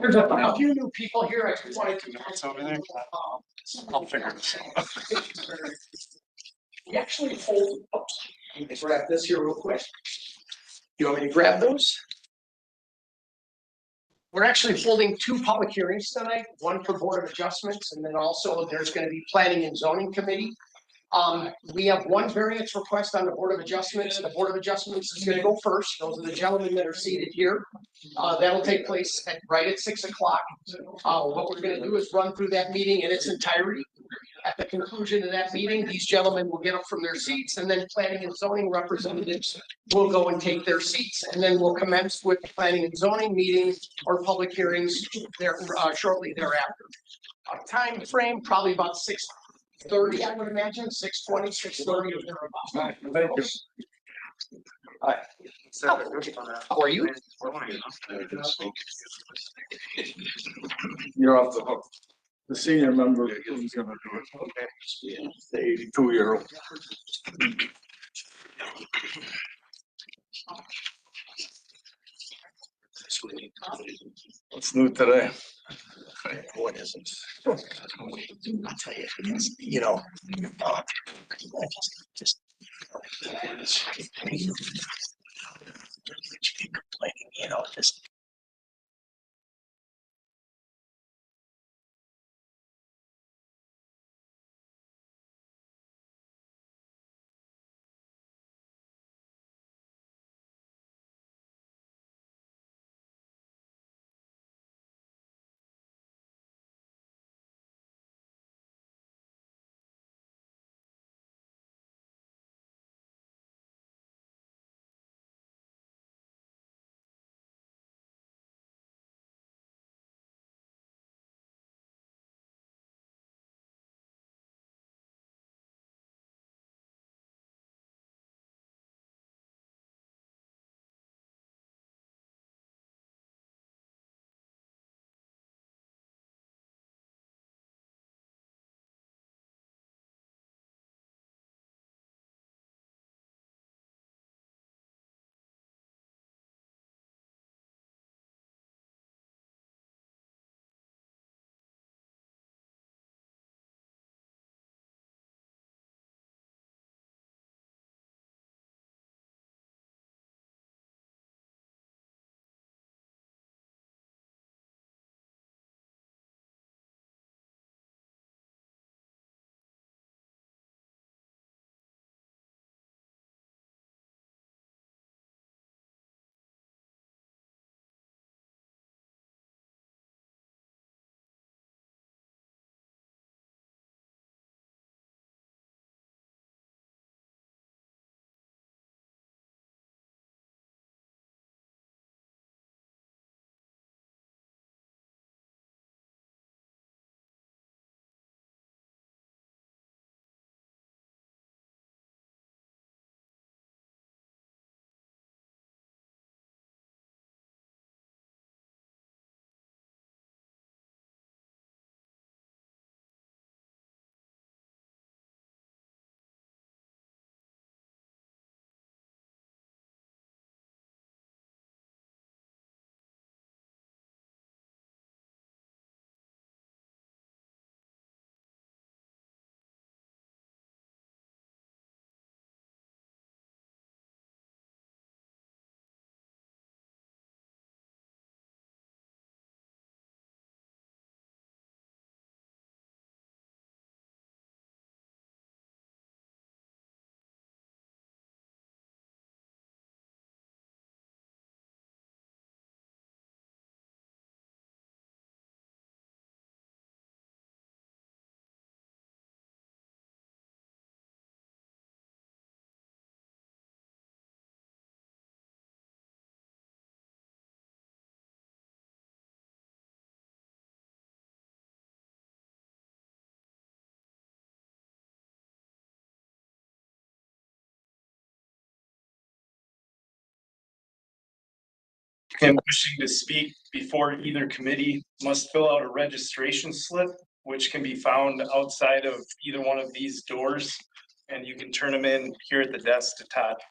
There's a few new people here. I just wanted to. What's over there? I'll figure this out. We actually hold. Let me grab this here real quick. You want me to grab those? We're actually holding two public hearings tonight, one for Board of Adjustments, and then also there's going to be Planning and Zoning Committee. We have one variance request on the Board of Adjustments. The Board of Adjustments is going to go first. Those are the gentlemen that are seated here. That'll take place right at 6 o'clock. What we're going to do is run through that meeting in its entirety. At the conclusion of that meeting, these gentlemen will get up from their seats, and then planning and zoning representatives will go and take their seats, and then we'll commence with the planning and zoning meeting or public hearings there shortly thereafter. Time frame probably about 6:30, I would imagine, 6:20, 6:30 or thereabouts. Thank you. Hi. How are you? You're off the hook. The senior member is gonna do it. Okay. The 82-year-old. What's new today? What is it? I'll tell you, it's, you know, just complaining, you know, just. And wishing to speak before either committee must fill out a registration slip, which can be found outside of either one of these doors. And you can turn them in here at the desk to Todd.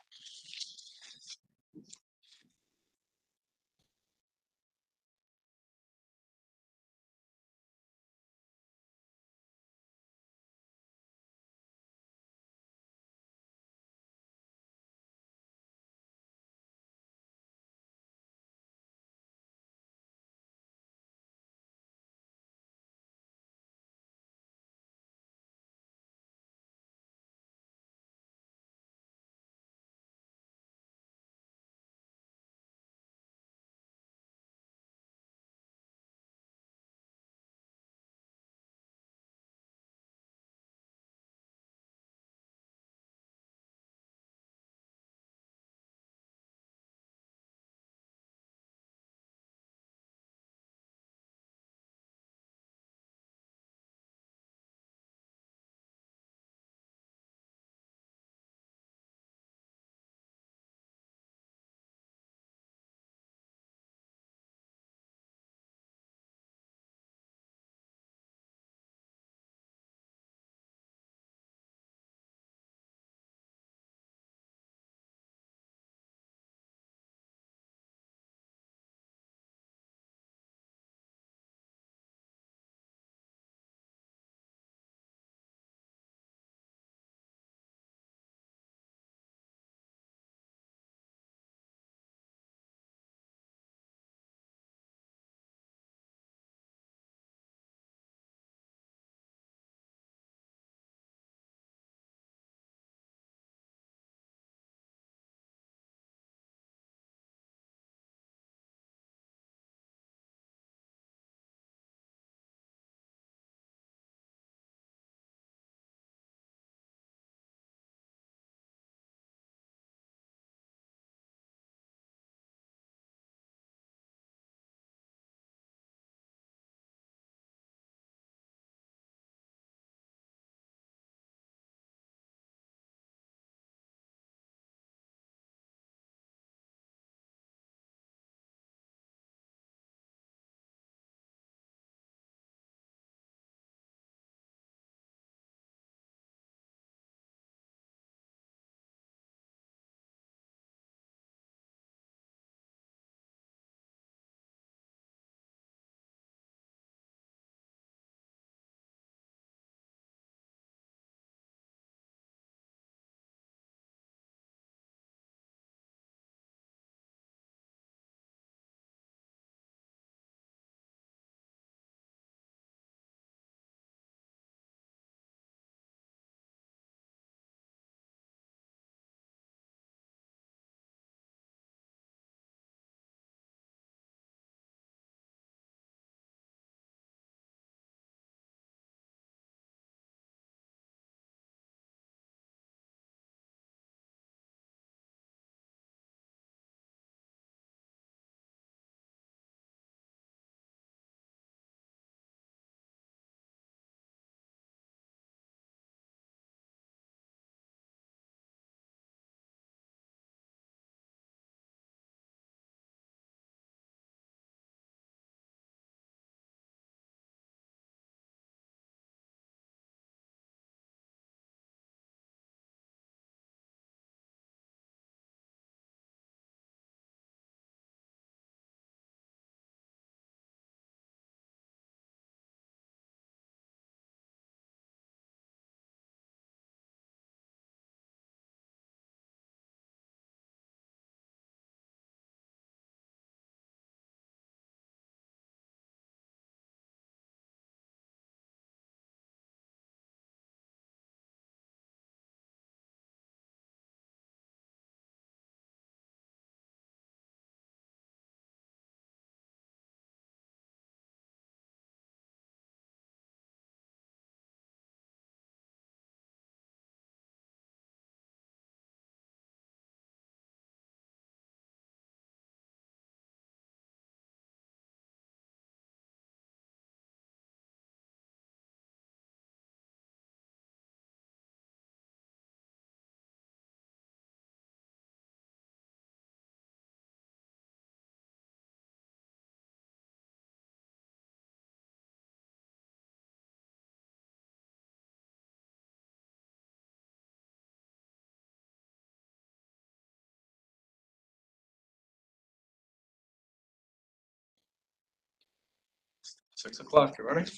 6 o'clock, you ready?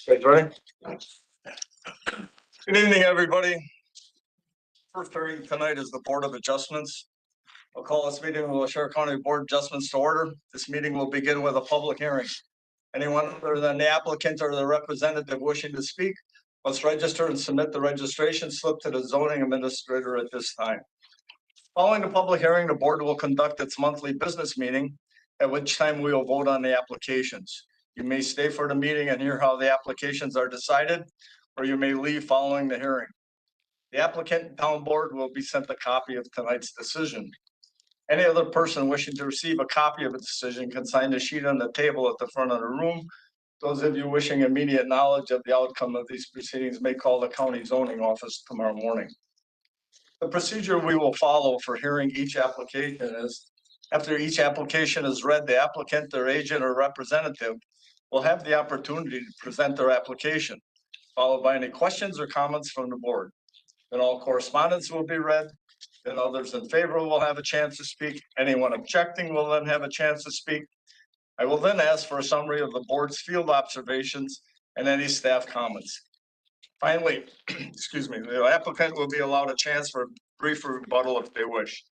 Guys ready? Good evening, everybody. First hearing tonight is the Board of Adjustments. I'll call this meeting of the Sheriff County Board of Adjustments to order. This meeting will begin with a public hearing. Anyone other than the applicant or the representative wishing to speak must register and submit the registration slip to the zoning administrator at this time. Following the public hearing, the board will conduct its monthly business meeting, at which time we will vote on the applications. You may stay for the meeting and hear how the applications are decided, or you may leave following the hearing. The applicant and town board will be sent a copy of tonight's decision. Any other person wishing to receive a copy of a decision can sign the sheet on the table at the front of the room. Those of you wishing immediate knowledge of the outcome of these proceedings may call the county zoning office tomorrow morning. The procedure we will follow for hearing each application is, after each application is read, the applicant, their agent or representative will have the opportunity to present their application, followed by any questions or comments from the board. Then all correspondence will be read. Then others in favor will have a chance to speak. Anyone objecting will then have a chance to speak. I will then ask for a summary of the board's field observations and any staff comments. Finally, excuse me, the applicant will be allowed a chance for a brief rebuttal if they wish.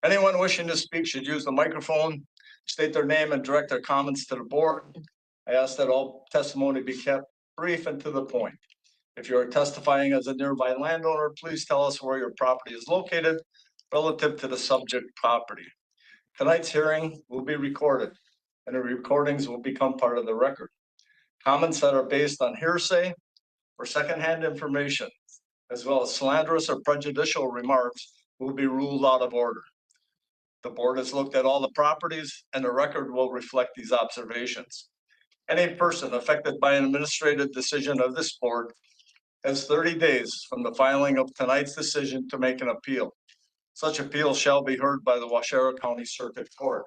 Anyone wishing to speak should use the microphone, state their name and direct their comments to the board. I ask that all testimony be kept brief and to the point. If you are testifying as a nearby landowner, please tell us where your property is located relative to the subject property. Tonight's hearing will be recorded and the recordings will become part of the record. Comments that are based on hearsay or secondhand information, as well as slanderous or prejudicial remarks, will be ruled out of order. The board has looked at all the properties and the record will reflect these observations. Any person affected by an administrative decision of this board has 30 days from the filing of tonight's decision to make an appeal. Such appeal shall be heard by the Waushara County Circuit Court.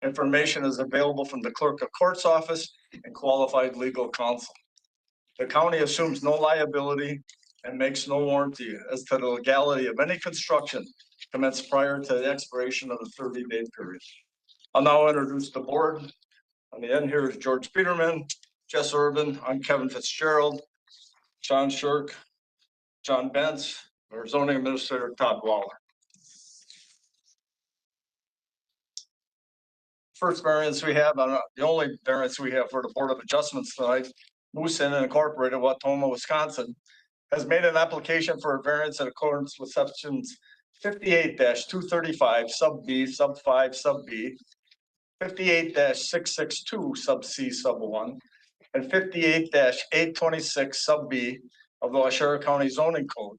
Information is available from the Clerk of Court's office and qualified legal counsel. The county assumes no liability and makes no warranty as to the legality of any construction commenced prior to the expiration of the 30-day period. I'll now introduce the board. On the end here is George Peterman, Jess Urban, I'm Kevin Fitzgerald, John Shirk, John Bentz, our zoning administrator, Todd Waller. First variance we have, the only variance we have for the Board of Adjustments tonight, Moose Inn Incorporated, Wautoma, Wisconsin, has made an application for a variance in accordance with sections 58-235 sub B, sub 5, sub B, 58-662 sub C, sub 1, and 58-826 sub B of the Waushara County Zoning Code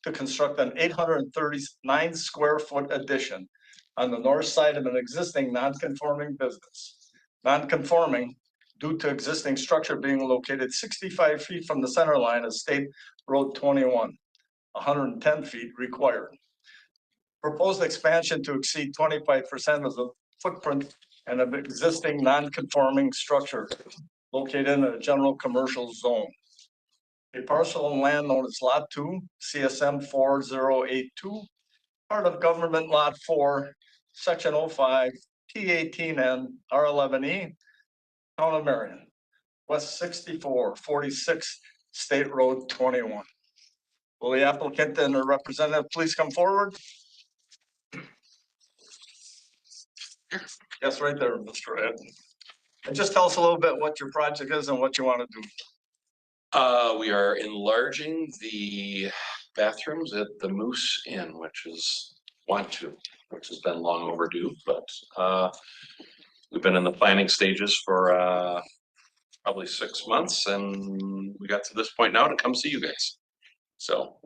to construct an 839 square foot addition on the north side of an existing non-conforming business. Non-conforming due to existing structure being located 65 feet from the center line of State Road 21, 110 feet required. Proposed expansion to exceed 25% of the footprint and of existing non-conforming structure located in a general commercial zone. A parcel of land known as Lot 2, CSM 4082, part of Government Lot 4, Section 05, T18N, R11E, Town of Marion, West 6446, State Road 21. Will the applicant and the representative please come forward? Yes, right there, Mr. Ed. And just tell us a little bit what your project is and what you want to do. We are enlarging the bathrooms at the Moose Inn, which has been long overdue, but we've been in the planning stages for probably 6 months, and we got to this point now to come see you guys. So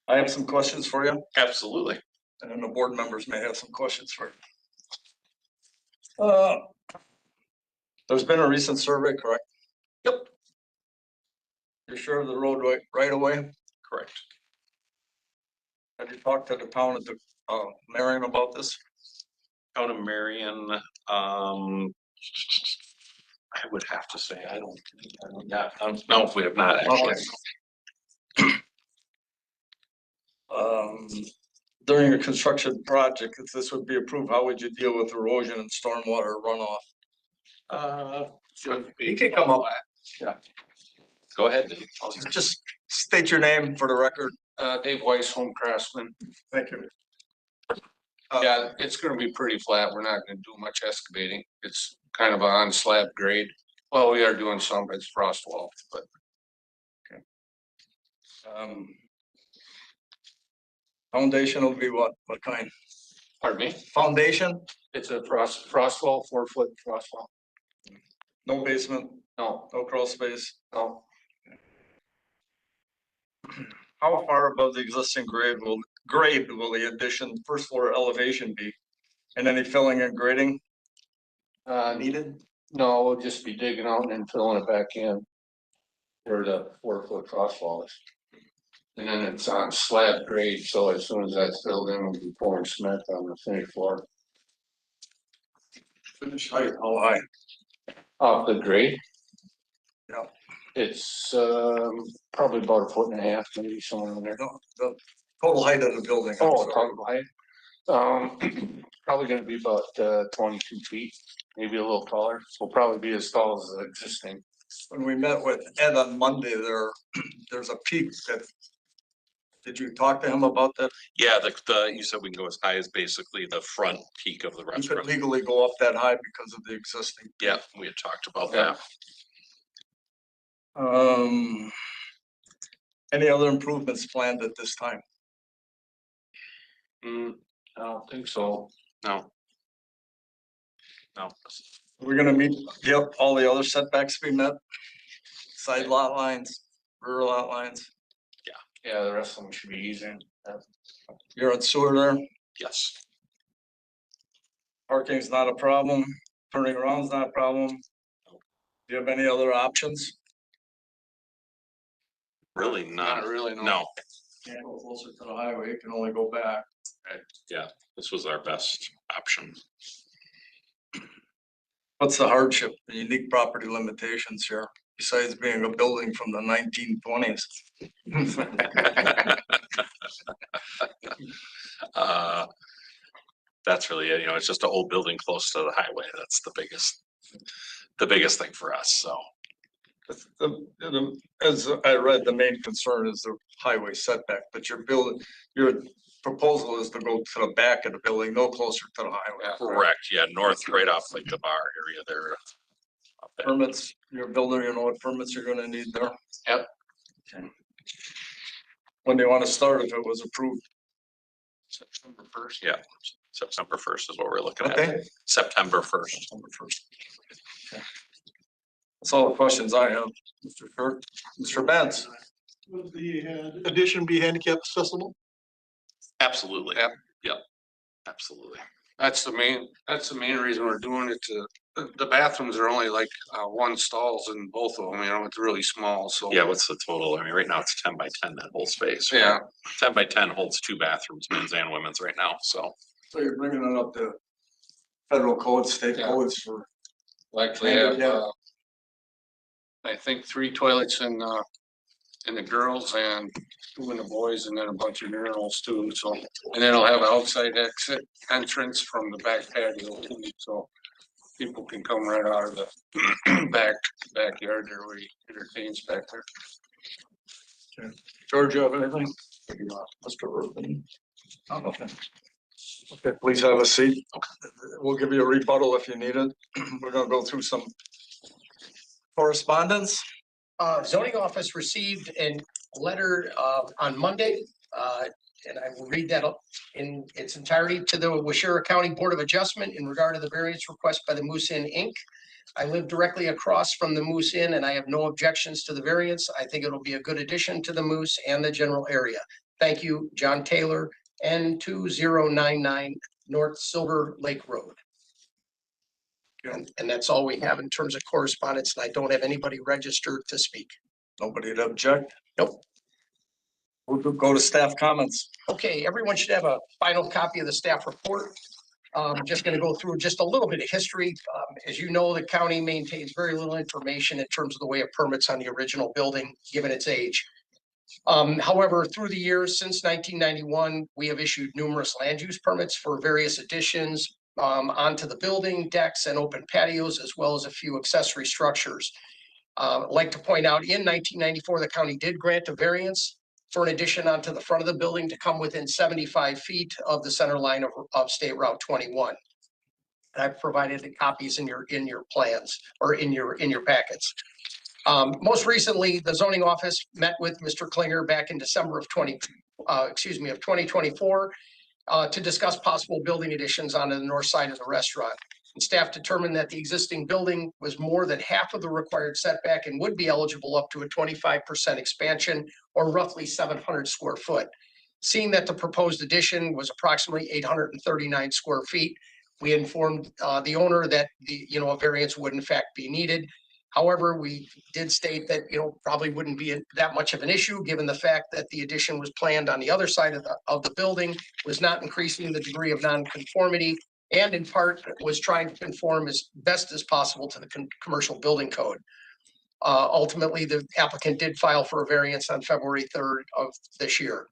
I have some questions for you. absolutely. And then the board members may have some questions for you. There's been a recent survey, correct? Yep. You're sure of the road right away? Correct. Have you talked to the town of Marion about this? Town of Marion, I would have to say, no, we have not actually. Okay. During a construction project, if this would be approved, how would you deal with erosion and stormwater runoff? You can come up. Go ahead. Just state your name for the record. Dave Weiss, home craftsman. Thank you. Yeah, it's gonna be pretty flat. We're not gonna do much excavating. It's kind of a on slab grade. Well, we are doing some, it's frost wall, but Um, Foundation will be what kind? pardon me, Foundation, it's a frost wall, 4-foot frost wall. no basement, No, no crawl space. no, How far above the existing grade will the addition first floor elevation be? And any filling and grading needed? no, we'll just be digging out and then filling it back in. Where the 4-foot frost wall is. And then it's on slab grade, so as soon as that's filled in, we'll be pouring cement on the finished floor. Finish height, how high? Off the grade. Yeah. It's probably about 1.5 feet, maybe somewhere in there. No, the total height of the building. I'm Oh, sorry. total height. Probably gonna be about 22 feet, maybe a little taller. Will probably be as tall as the existing. When we met with Ed on Monday, there's a peak that. Did you talk to him about that? Yeah, you said we can go as high as basically the front peak of the You could restaurant. legally go up that high because of the existing. Yeah, we had talked about Yeah. that. Any other improvements planned at this time? I don't think so. No. No. We're gonna meet, yep, all the other setbacks we met. Side lot lines, rear lot lines. Yeah, the rest of them should be easy. You're on sewer there. Yes. Parking's not a problem. Turning around's not a problem. Do you have any other options? Really Not none. really, no. No, Can't go closer to the highway, you can only go back. this was our best option. What's the hardship, the unique property limitations here, besides being a building from the 1920s? That's really it, it's just an old building close to the highway. That's the biggest thing for us, so. As I read, the main concern is the highway setback, but your proposal is to go to the back of the building, no closer to the highway. Correct, yeah, north, right off like the bar area there. Up there. Permits, your builder, you know what permits you're gonna need there? Yep. Okay. When do you wanna start if it was approved? September 1st. Yeah, September 1st is what we're looking Okay. at. September 1st. September 1st. Okay. That's all the questions I have, Mr. Short. Mr. Benz? Would the addition be handicap accessible? Absolutely. Yep. Absolutely. That's the main reason we're doing it. The bathrooms are only like 1 stalls in both of them, it's really small, so. Yeah, what's the total? I mean, right now it's 10 by 10, that whole space. right? Yeah, 10 by 10 holds 2 bathrooms, men's and women's right now, so. So you're bringing it up to federal codes, state Yeah. codes for, like we have, Yeah. I think 3 toilets in the girls and 2 in the boys, and then a bunch of urinals too, so. And then it'll have an outside exit entrance from the back patio too, so people can come right out of the backyard there where he entertains back there. George, you have anything? Mr. Urban? Okay. Okay, please have a seat. We'll give you a rebuttal if you need it. We're gonna go through some correspondence. Zoning office received a letter on Monday, and I will read that up in its entirety to the Waushara County Board of Adjustment in regard to the variance request by the Moose Inn Inc. I live directly across from the Moose Inn and I have no objections to the variance. I think it'll be a good addition to the Moose and the general area. Thank you, John Taylor, N2099 North Silver Lake Road. And that's all we have in terms of correspondence, and I don't have anybody registered to speak. Nobody to object? Nope. We'll go to staff comments. Okay, everyone should have a final copy of the staff report. Just gonna go through just a little bit of history. As you know, the county maintains very little information in terms of the way of permits on the original building, given its age. However, through the years, since 1991, we have issued numerous land use permits for various additions, onto the building, decks and open patios, as well as a few accessory structures. I'd like to point out, in 1994, the county did grant a variance for an addition onto the front of the building to come within 75 feet of the center line of State Route 21. And I've provided the copies in your plans or in your packets. Most recently, the zoning office met with Mr. Klinger back in December of 2024 to discuss possible building additions onto the north side of the restaurant. And staff determined that the existing building was more than half of the required setback and would be eligible up to a 25% expansion, or roughly 700 square foot. Seeing that the proposed addition was approximately 839 square feet, we informed the owner that a variance would in fact be needed. However, we did state that, probably wouldn't be that much of an issue, given the fact that the addition was planned on the other side of the building, was not increasing the degree of nonconformity, and in part was trying to conform as best as possible to the commercial building code. Ultimately, the applicant did file for a variance on February 3rd of this year.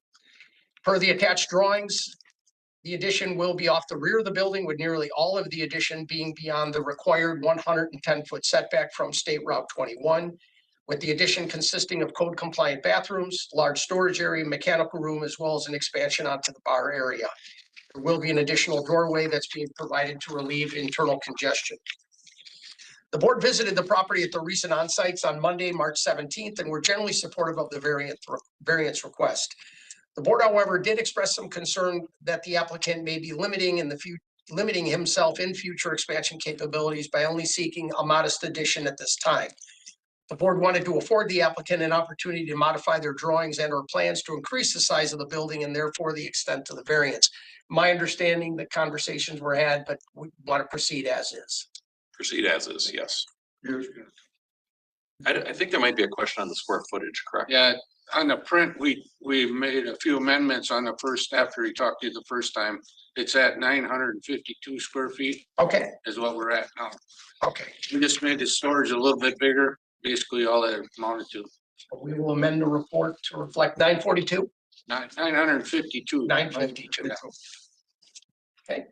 Per the attached drawings, the addition will be off the rear of the building, with nearly all of the addition being beyond the required 110-foot setback from State Route 21, with the addition consisting of code-compliant bathrooms, large storage area, mechanical room, as well as an expansion onto the bar area. There will be an additional doorway that's being provided to relieve internal congestion. The board visited the property at the recent on-sites on Monday, March 17th, and were generally supportive of the variance request. The board, however, did express some concern that the applicant may be limiting himself in future expansion capabilities by only seeking a modest addition at this time. The board wanted to afford the applicant an opportunity to modify their drawings and or plans to increase the size of the building and therefore the extent of the variance. My understanding that conversations were had, but we want to proceed as is. Proceed as is, yes. I think there might be a question on the square footage, correct? Yeah, on the print, we made a few amendments on the first, after he talked to you the first time. It's at 952 square feet Okay, is what we're at now. okay. We just made the storage a little bit bigger, basically all that it amounted to. We will amend the report to reflect 942, 952. 952. Yeah. Okay.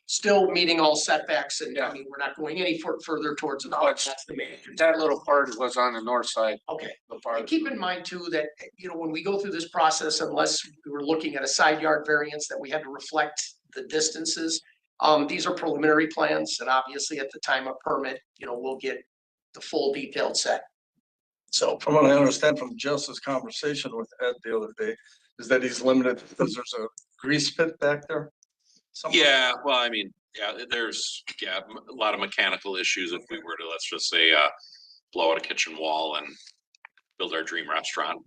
Still meeting all setbacks, and I mean, we're not going any further towards the. No, it's, that's the main. that little part was on the north side. Okay. The And part. keep in mind too, that, when we go through this process, unless we were looking at a side yard variance that we had to reflect the distances. These are preliminary plans, and obviously at the time of permit, we'll get the full detailed set. So, From what I understand from Jess's conversation with Ed the other day, is that he's limited because there's a grease pit back there. somewhere? Yeah, well, I mean, there's a lot of mechanical issues if we were to, let's just say, blow out a kitchen wall and build our dream restaurant.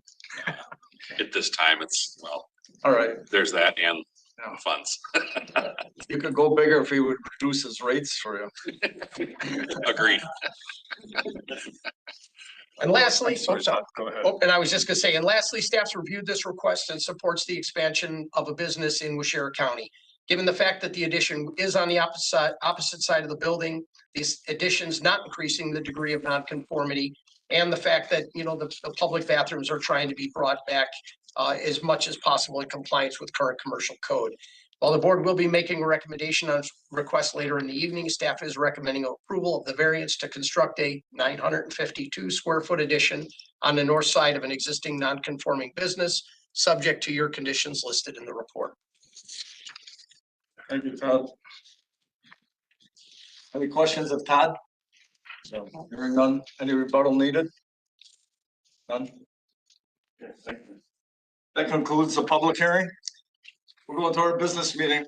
At this time, it's, well, All right, there's that and funds. you could go bigger if he would reduce his rates for you. Agreed. and lastly, Sorry, Todd, go ahead. and I was just gonna say, and lastly, staff's reviewed this request and supports the expansion of a business in Waushara County. Given the fact that the addition is on the opposite side of the building, these additions not increasing the degree of nonconformity, and the fact that, the public bathrooms are trying to be brought back as much as possible in compliance with current commercial code. While the board will be making a recommendation on request later in the evening, staff is recommending approval of the variance to construct a 952 square foot addition on the north side of an existing non-conforming business, subject to your conditions listed in the report. Thank you, Todd. Any questions of Todd? Hearing none, any rebuttal needed? None? Okay, thank you. That concludes the public hearing. We're going to our business meeting.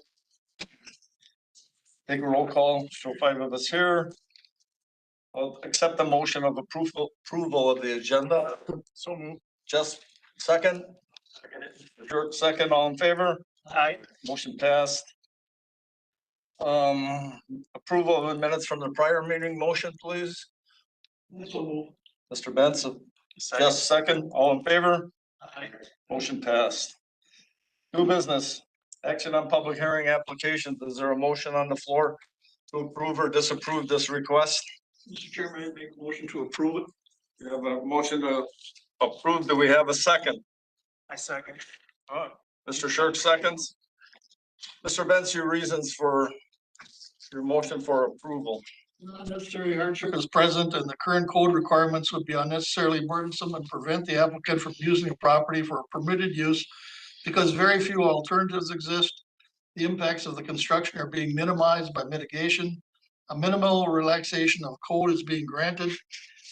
Take a roll call, show 5 of us here. I'll accept the motion of approval of the agenda. So just second. Short second, all in favor? Aye. Motion passed. Approval of the minutes from the prior meeting, motion, please. Mr. Benson, just second, all in favor? Aye. Motion passed. New business, action on public hearing applications. Is there a motion on the floor to approve or disapprove this request? Mr. Chairman, I make a motion to approve it. We have a motion to approve. Do we have a second? I second. Mr. Shirk seconds. Mr. Benz, your reasons for your motion for approval. Unnecessary hardship is present and the current code requirements would be unnecessarily burdensome and prevent the applicant from using the property for a permitted use because very few alternatives exist. The impacts of the construction are being minimized by mitigation. A minimal relaxation of code is being granted.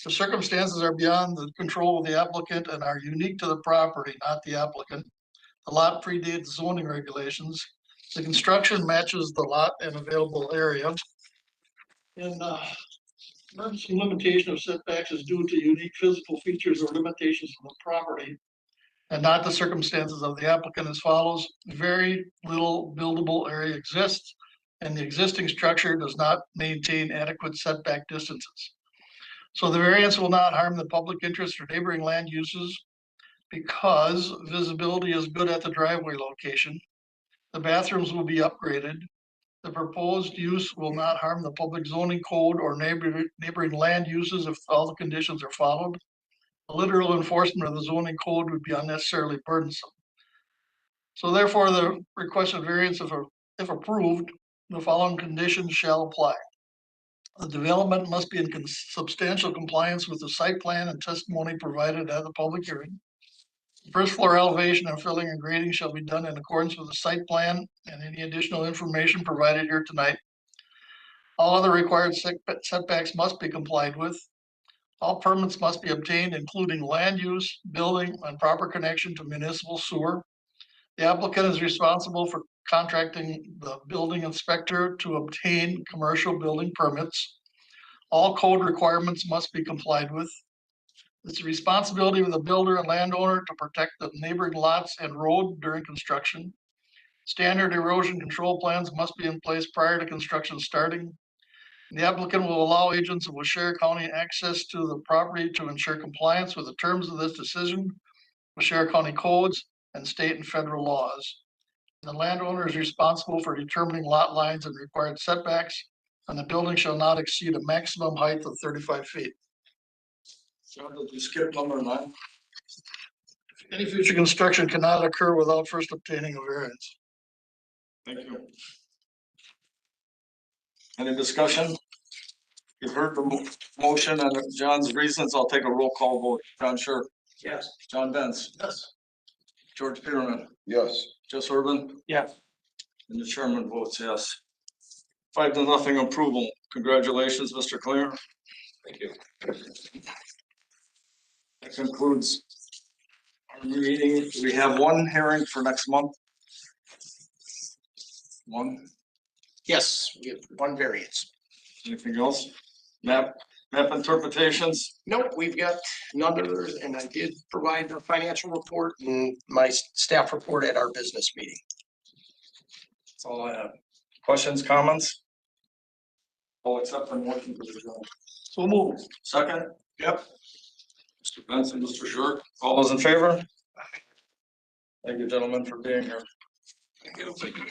The circumstances are beyond the control of the applicant and are unique to the property, not the applicant. The lot predates zoning regulations. The construction matches the lot and available area. And emergency limitation of setbacks is due to unique physical features or limitations of the property and not the circumstances of the applicant as follows. Very little buildable area exists and the existing structure does not maintain adequate setback distances. So the variance will not harm the public interest or neighboring land uses because visibility is good at the driveway location. The bathrooms will be upgraded. The proposed use will not harm the public zoning code or neighboring land uses if all the conditions are followed. The literal enforcement of the zoning code would be unnecessarily burdensome. So therefore, the requested variance, if approved, the following conditions shall apply. The development must be in substantial compliance with the site plan and testimony provided at the public hearing. First floor elevation and filling and grading shall be done in accordance with the site plan and any additional information provided here tonight. All other required setbacks must be complied with. All permits must be obtained, including land use, building, and proper connection to municipal sewer. The applicant is responsible for contracting the building inspector to obtain commercial building permits. All code requirements must be complied with. It's the responsibility of the builder and landowner to protect the neighboring lots and road during construction. Standard erosion control plans must be in place prior to construction starting. The applicant will allow agents of Washera County access to the property to ensure compliance with the terms of this decision, Washera County codes, and state and federal laws. The landowner is responsible for determining lot lines and required setbacks, and the building shall not exceed a maximum height of 35 feet. John, did you skip number 9? Any future construction cannot occur without first obtaining a variance. Thank you. Any discussion? You've heard the motion and John's reasons. I'll take a roll call vote. John Sure. Yes. John Benz. Yes. George Peterman. Yes. Jess Urban. Yes. And the chairman votes yes. 5-0 approval. Congratulations, Mr. Clear. Thank you. That concludes our meeting. We have one hearing for next month. One. Yes, we have one variance. Anything else? Map interpretations? Nope, we've got none other, and I did provide the financial report and my staff report at our business meeting. That's all I have. Questions, comments? All except for motion for the job. So move. Second? Yep. Mr. Benson, Mr. Short, all those in favor? Thank you, gentlemen, for being here. Thank you.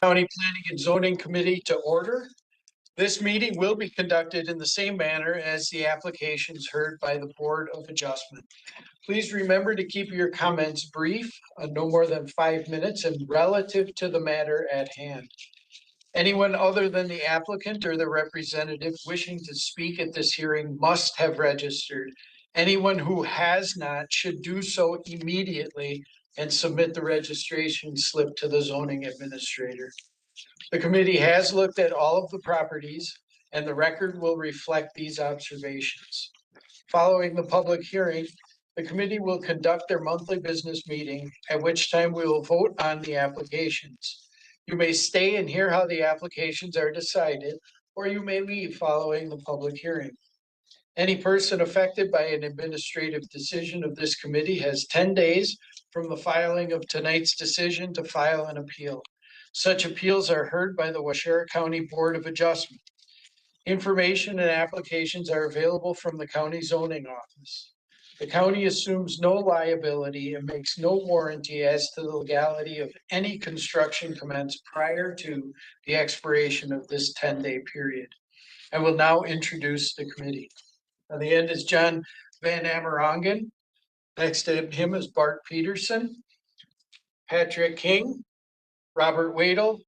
County Planning and Zoning Committee to order. This meeting will be conducted in the same manner as the applications heard by the Board of Adjustment. Please remember to keep your comments brief, no more than 5 minutes, and relative to the matter at hand. Anyone other than the applicant or the representative wishing to speak at this hearing must have registered. Anyone who has not should do so immediately and submit the registration slip to the zoning administrator. The committee has looked at all of the properties and the record will reflect these observations. Following the public hearing, the committee will conduct their monthly business meeting, at which time we will vote on the applications. You may stay and hear how the applications are decided, or you may leave following the public hearing. Any person affected by an administrative decision of this committee has 10 days from the filing of tonight's decision to file an appeal. Such appeals are heard by the Waushara County Board of Adjustment. Information and applications are available from the county zoning office. The county assumes no liability and makes no warranty as to the legality of any construction commenced prior to the expiration of this 10-day period. I will now introduce the committee. On the end is John Van Amerongen. Next to him is Bart Peterson, Patrick King, Robert Wadle,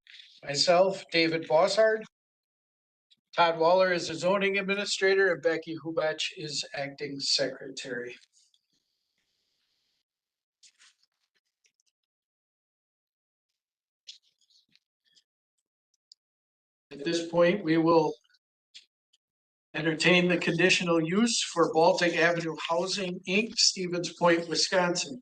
myself, David Bossard. Todd Waller is the zoning administrator and Becky Hubach is acting secretary. At this point, we will entertain the conditional use for Baltic Avenue Housing, Inc., Stevens Point, Wisconsin.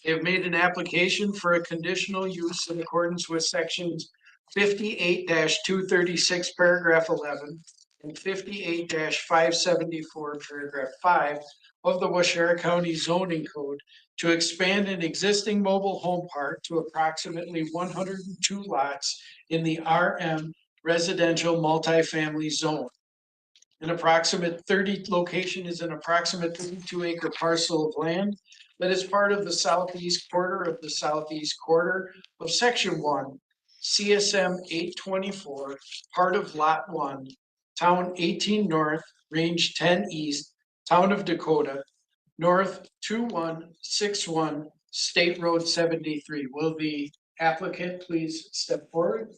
They have made an application for a conditional use in accordance with sections 58-236, paragraph 11, and 58-574, paragraph 5 of the Waushara County Zoning Code to expand an existing mobile home park to approximately 102 lots in the RM residential multifamily zone. Location is an approximate 32-acre parcel of land that is part of the southeast quarter of the southeast quarter of section 1, CSM 824, part of lot 1, town 18 north, range 10 east, town of Dakota, north 2161, State Road 73. Will the applicant please step forward?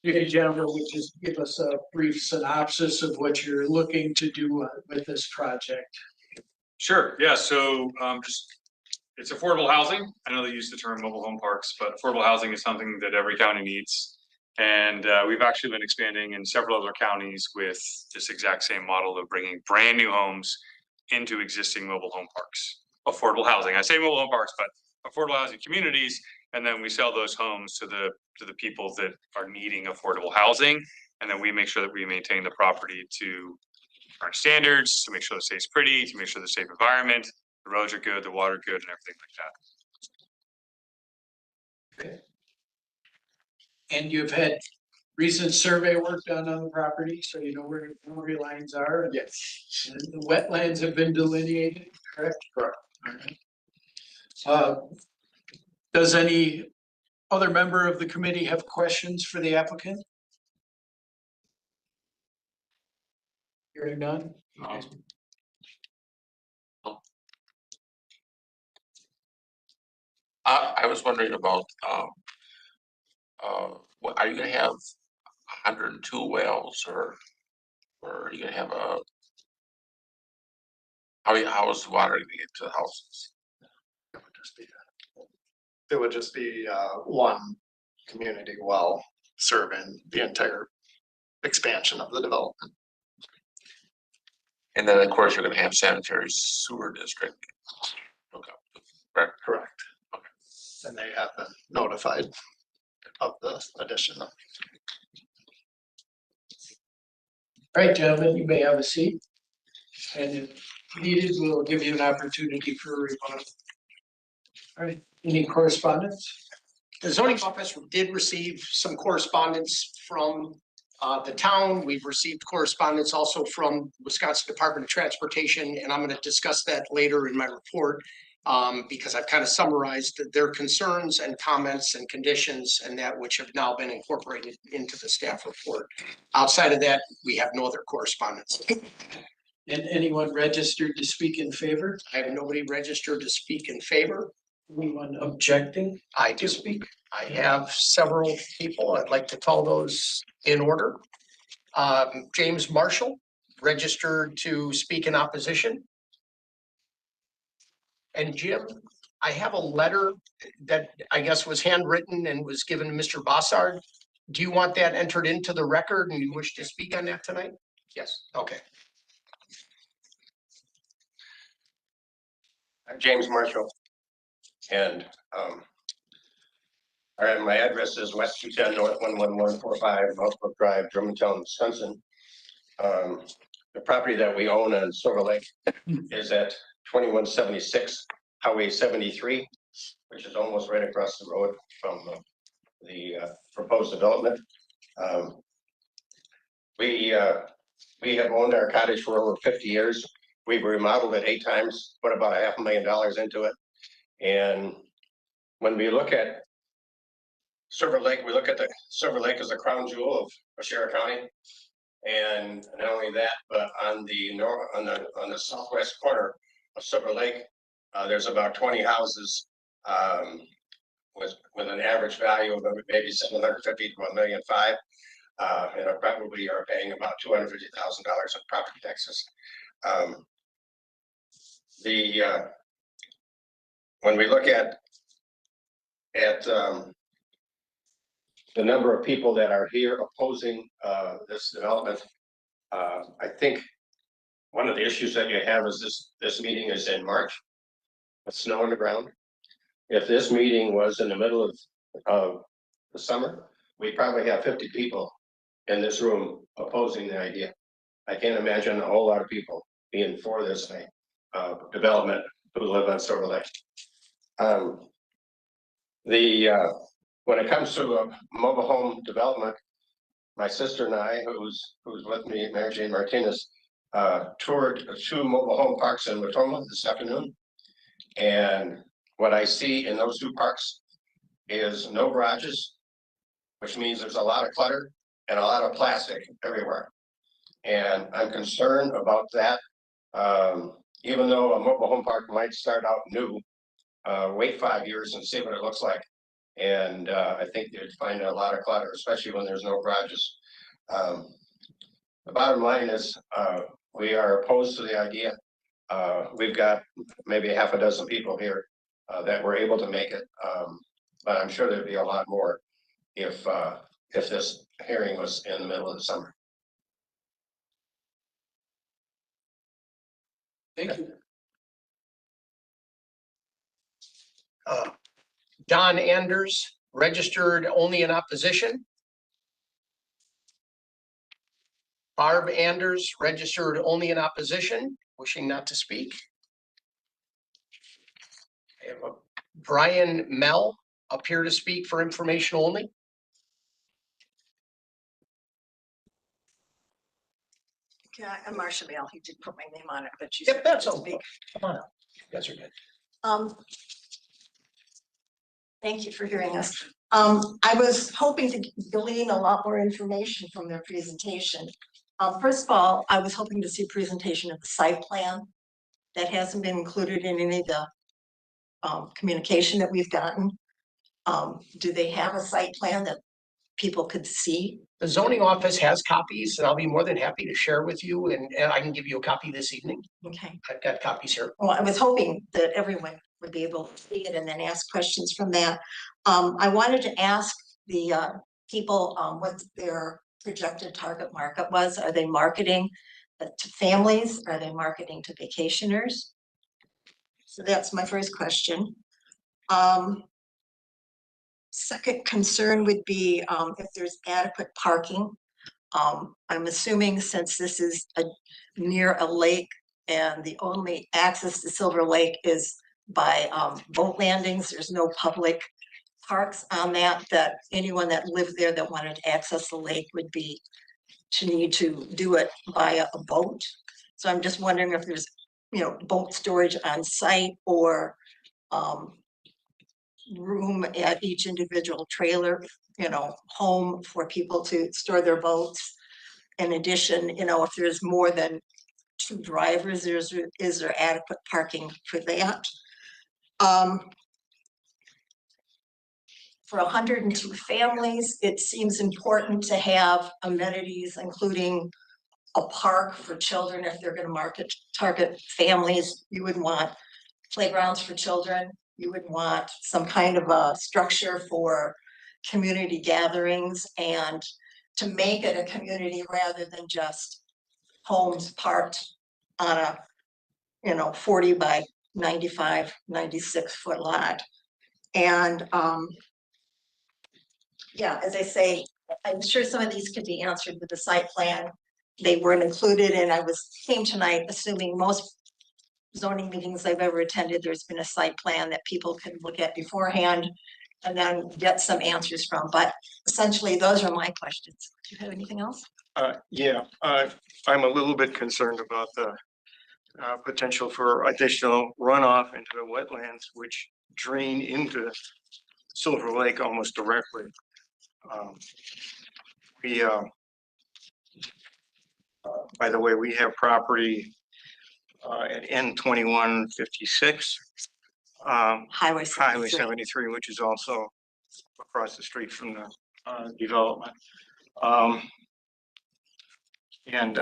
If you gentlemen would just give us a brief synopsis of what you're looking to do with this project. Sure, yeah, so it's affordable housing. I know they use the term mobile home parks, but affordable housing is something that every county needs. And we've actually been expanding in several other counties with this exact same model of bringing brand new homes into existing mobile home parks. Affordable housing, I say mobile home parks, but affordable housing communities. And then we sell those homes to the people that are needing affordable housing. And then we make sure that we maintain the property to our standards, to make sure it stays pretty, to make sure the safe environment, the roads are good, the water good, and everything like that. Okay. And you've had recent survey work done on the property, so you know where the boundary lines are. Yes. And the wetlands have been delineated, correct? Correct. All right. Does any other member of the committee have questions for the applicant? Hearing none? I was wondering about, what, are you gonna have 102 wells or are you gonna have how is the water gonna get to the houses? It would just be one community well serving the entire expansion of the development. And then, of course, you're gonna have sanitary sewer district. Okay, correct. Correct. Okay. And they have been notified of the addition. All right, gentlemen, you may have a seat. And if needed, we'll give you an opportunity for a rebuttal. All right, any correspondence? The zoning office did receive some correspondence from the town. We've received correspondence also from Wisconsin Department of Transportation, and I'm going to discuss that later in my report. Because I've kind of summarized their concerns and comments and conditions and that which have now been incorporated into the staff report. Outside of that, we have no other correspondence. And anyone registered to speak in favor? I have nobody registered to speak in favor. Anyone objecting? I do speak. I have several people. I'd like to call those in order. James Marshall, registered to speak in opposition. And Jim, I have a letter that I guess was handwritten and was given to Mr. Bossard. Do you want that entered into the record and you wish to speak on that tonight? Yes, okay. I'm James Marshall. And my address is West 210 North 11145 Northbrook Drive, Germantown, Wisconsin. The property that we own on Silver Lake is at 2176 Highway 73, which is almost right across the road from the proposed development. We have owned our cottage for over 50 years. We've remodeled it 8 times, put about $500,000 into it. And when we look at Silver Lake, we look at the Silver Lake as a crown jewel of Waushara County. And not only that, but on the southwest corner of Silver Lake, there's about 20 houses with an average value of maybe 750 to $1.5 million, and probably are paying about $250,000 in property taxes. When we look at the number of people that are here opposing this development, I think one of the issues that you have is this meeting is in March, with snow on the ground. If this meeting was in the middle of the summer, we probably have 50 people in this room opposing the idea. I can't imagine a whole lot of people being for this thing, development who live on Silver Lake. When it comes to a mobile home development, my sister and I, who's with me, Mary Jane Martinez, toured 2 mobile home parks in Watoma this afternoon. And what I see in those 2 parks is no garages, which means there's a lot of clutter and a lot of plastic everywhere. And I'm concerned about that. Even though a mobile home park might start out new, wait 5 years and see what it looks like. And I think you'd find a lot of clutter, especially when there's no garages. The bottom line is we are opposed to the idea. We've got maybe half a dozen people here that were able to make it, but I'm sure there'd be a lot more if this hearing was in the middle of the summer. Thank you. Don Anders, registered only in opposition. Barb Anders, registered only in opposition, wishing not to speak. I have a Brian Mell, appear to speak for information only. Yeah, I'm Marcia Bell. He did put my name on it, but she's. Yep, that's okay. Come on up. You guys are good. Thank you for hearing us. I was hoping to glean a lot more information from their presentation. First of all, I was hoping to see a presentation of the site plan. That hasn't been included in any of the communication that we've gotten. Do they have a site plan that people could see? The zoning office has copies and I'll be more than happy to share with you, and I can give you a copy this evening. Okay. I've got copies here. Well, I was hoping that everyone would be able to see it and then ask questions from that. I wanted to ask the people what their projected target market was. Are they marketing to families? Are they marketing to vacationers? So that's my first question. Second concern would be if there's adequate parking. I'm assuming since this is near a lake and the only access to Silver Lake is by boat landings, there's no public parks on that anyone that lived there that wanted to access the lake would be to need to do it via a boat. So I'm just wondering if there's, boat storage on site or room at each individual trailer, home for people to store their boats. In addition, if there's more than 2 drivers, is there adequate parking for that? For 102 families, it seems important to have amenities, including a park for children. If they're going to target families, you would want playgrounds for children. You would want some kind of a structure for community gatherings and to make it a community rather than just homes parked on a 40 by 95, 96-foot lot. And yeah, as I say, I'm sure some of these could be answered with the site plan. They weren't included, and I came tonight assuming most zoning meetings I've ever attended, there's been a site plan that people can look at beforehand and then get some answers from. But essentially, those are my questions. Do you have anything else? Yeah, I'm a little bit concerned about the potential for additional runoff into the wetlands, which drain into Silver Lake almost directly. By the way, we have property at N2156, Highway 73, which is also across the street from the development. And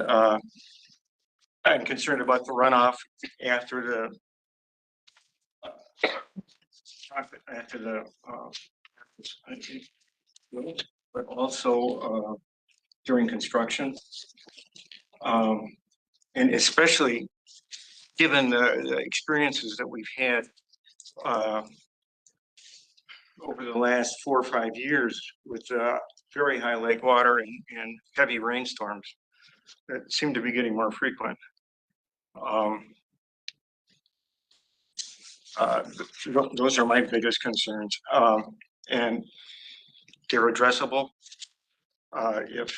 I'm concerned about the runoff after the but also during construction. And especially given the experiences that we've had over the last 4 or 5 years with very high lake water and heavy rainstorms that seem to be getting more frequent. Those are my biggest concerns, and they're addressable if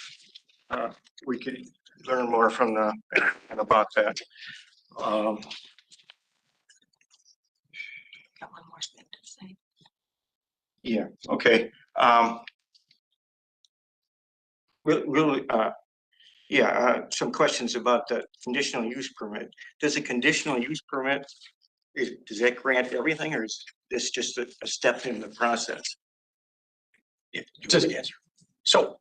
we could learn more from about that. Got one more thing to say. Yeah, okay. Really, some questions about the conditional use permit. Does a conditional use permit, does that grant everything, or is this just a step in the process? So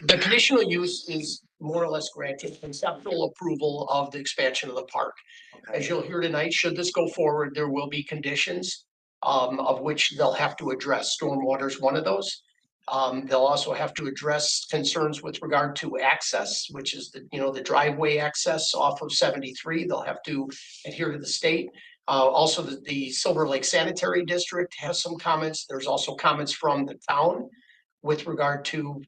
the conditional use is more or less granted conceptual approval of the expansion of the park. As you'll hear tonight, should this go forward, there will be conditions of which they'll have to address. Stormwater is one of those. They'll also have to address concerns with regard to access, which is the driveway access off of 73. They'll have to adhere to the state. Also, the Silver Lake Sanitary District has some comments. There's also comments from the town with regard to,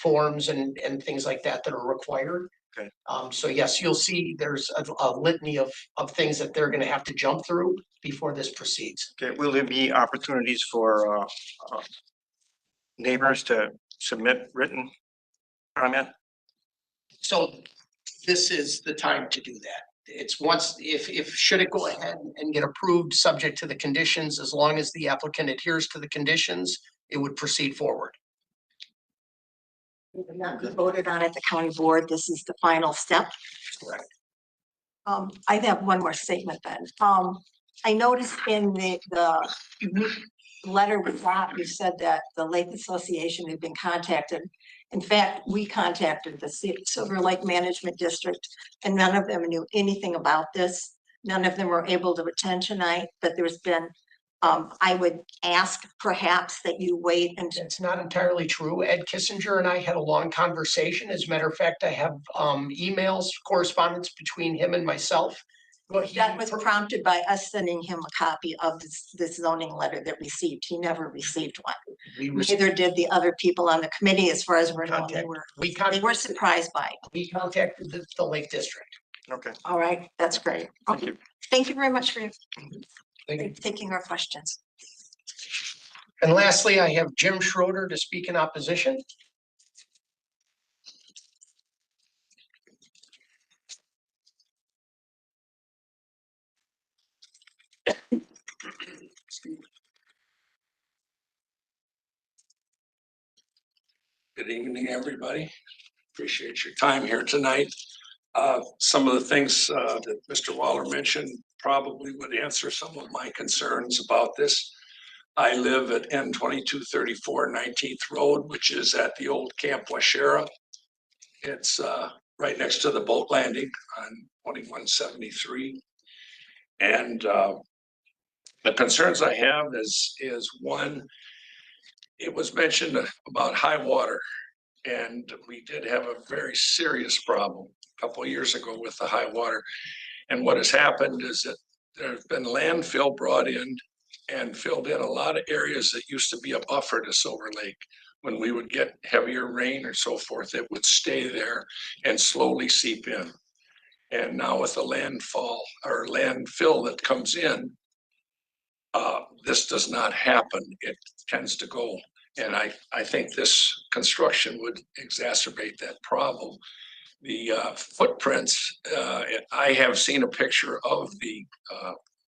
forms and things like that are required. Okay. So yes, you'll see there's a litany of things that they're going to have to jump through before this proceeds. Okay, will there be opportunities for neighbors to submit written comment? So this is the time to do that. It's once, if should it go ahead and get approved, subject to the conditions, as long as the applicant adheres to the conditions, it would proceed forward. We would not be voted on at the county board. This is the final step. Correct. I have one more statement then. I noticed in the letter we got, you said that the Lake Association had been contacted. In fact, we contacted the Silver Lake Management District, and none of them knew anything about this. None of them were able to attend tonight, but there's been, I would ask perhaps that you wait until. It's not entirely true. Ed Kissinger and I had a long conversation. As a matter of fact, I have emails, correspondence between him and myself. That was prompted by us sending him a copy of this zoning letter that received. He never received one. Neither did the other people on the committee, as far as we're known. They were surprised by it. We contacted the Lake District. Okay. All right, that's great. Thank you. Thank you very much for Thank you. taking our questions. And lastly, I have Jim Schroeder to speak in opposition. Good evening, everybody. Appreciate your time here tonight. Some of the things that Mr. Waller mentioned probably would answer some of my concerns about this. I live at N 2234 19th Road, which is at the old Camp Washera. It's right next to the boat landing on 2173. And the concerns I have is one, it was mentioned about high water. And we did have a very serious problem a couple of years ago with the high water. And what has happened is that there's been landfill brought in and filled in a lot of areas that used to be a buffer to Silver Lake. When we would get heavier rain or so forth, it would stay there and slowly seep in. And now with the landfall or landfill that comes in, this does not happen. It tends to go. And I think this construction would exacerbate that problem. The footprints, I have seen a picture of the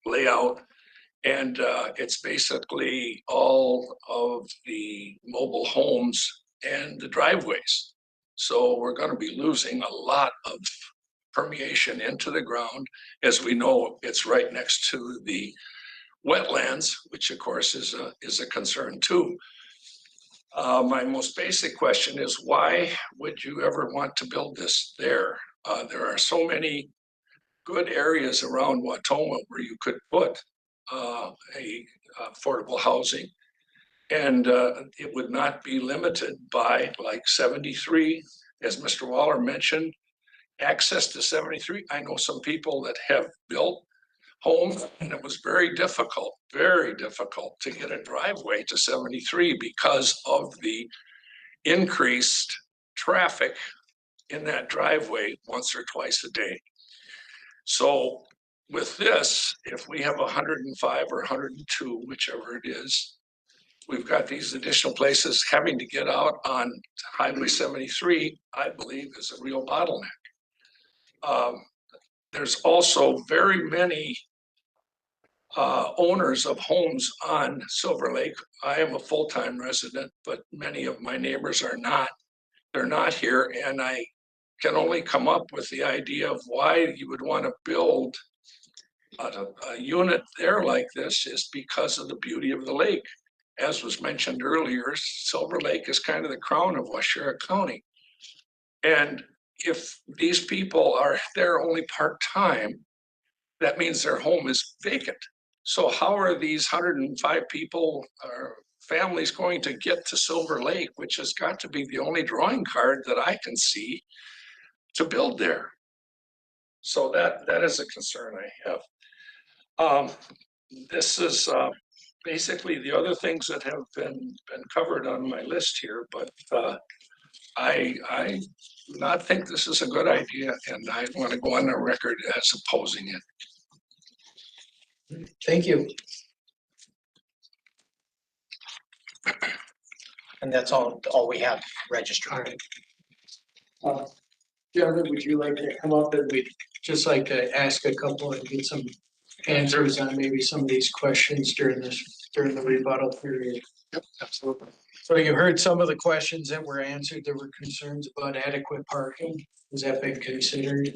layout, and it's basically all of the mobile homes and the driveways. So we're going to be losing a lot of permeation into the ground. As we know, it's right next to the wetlands, which of course is a concern too. My most basic question is, why would you ever want to build this there? There are so many good areas around Wautoma where you could put affordable housing, and it would not be limited by like 73, as Mr. Waller mentioned, access to 73. I know some people that have built homes, and it was very difficult to get a driveway to 73 because of the increased traffic in that driveway once or twice a day. So with this, if we have 105 or 102, whichever it is, we've got these additional places. Having to get out on Highway 73, I believe, is a real bottleneck. There's also very many owners of homes on Silver Lake. I am a full-time resident, but many of my neighbors are not. They're not here, and I can only come up with the idea of why you would want to build a unit there like this is because of the beauty of the lake. As was mentioned earlier, Silver Lake is kind of the crown of Washera County. And if these people are there only part-time, that means their home is vacant. So how are these 105 people or families going to get to Silver Lake, which has got to be the only drawing card that I can see to build there? So that is a concern I have. This is basically the other things that have been covered on my list here, but I do not think this is a good idea, and I want to go on the record as opposing it. Thank you. And that's all we have registered. Gentlemen, would you like to come up, and we'd just like to ask a couple and get some answers on maybe some of these questions during the rebuttal period? Yep, absolutely. So you heard some of the questions that were answered. There were concerns about adequate parking. Has that been considered?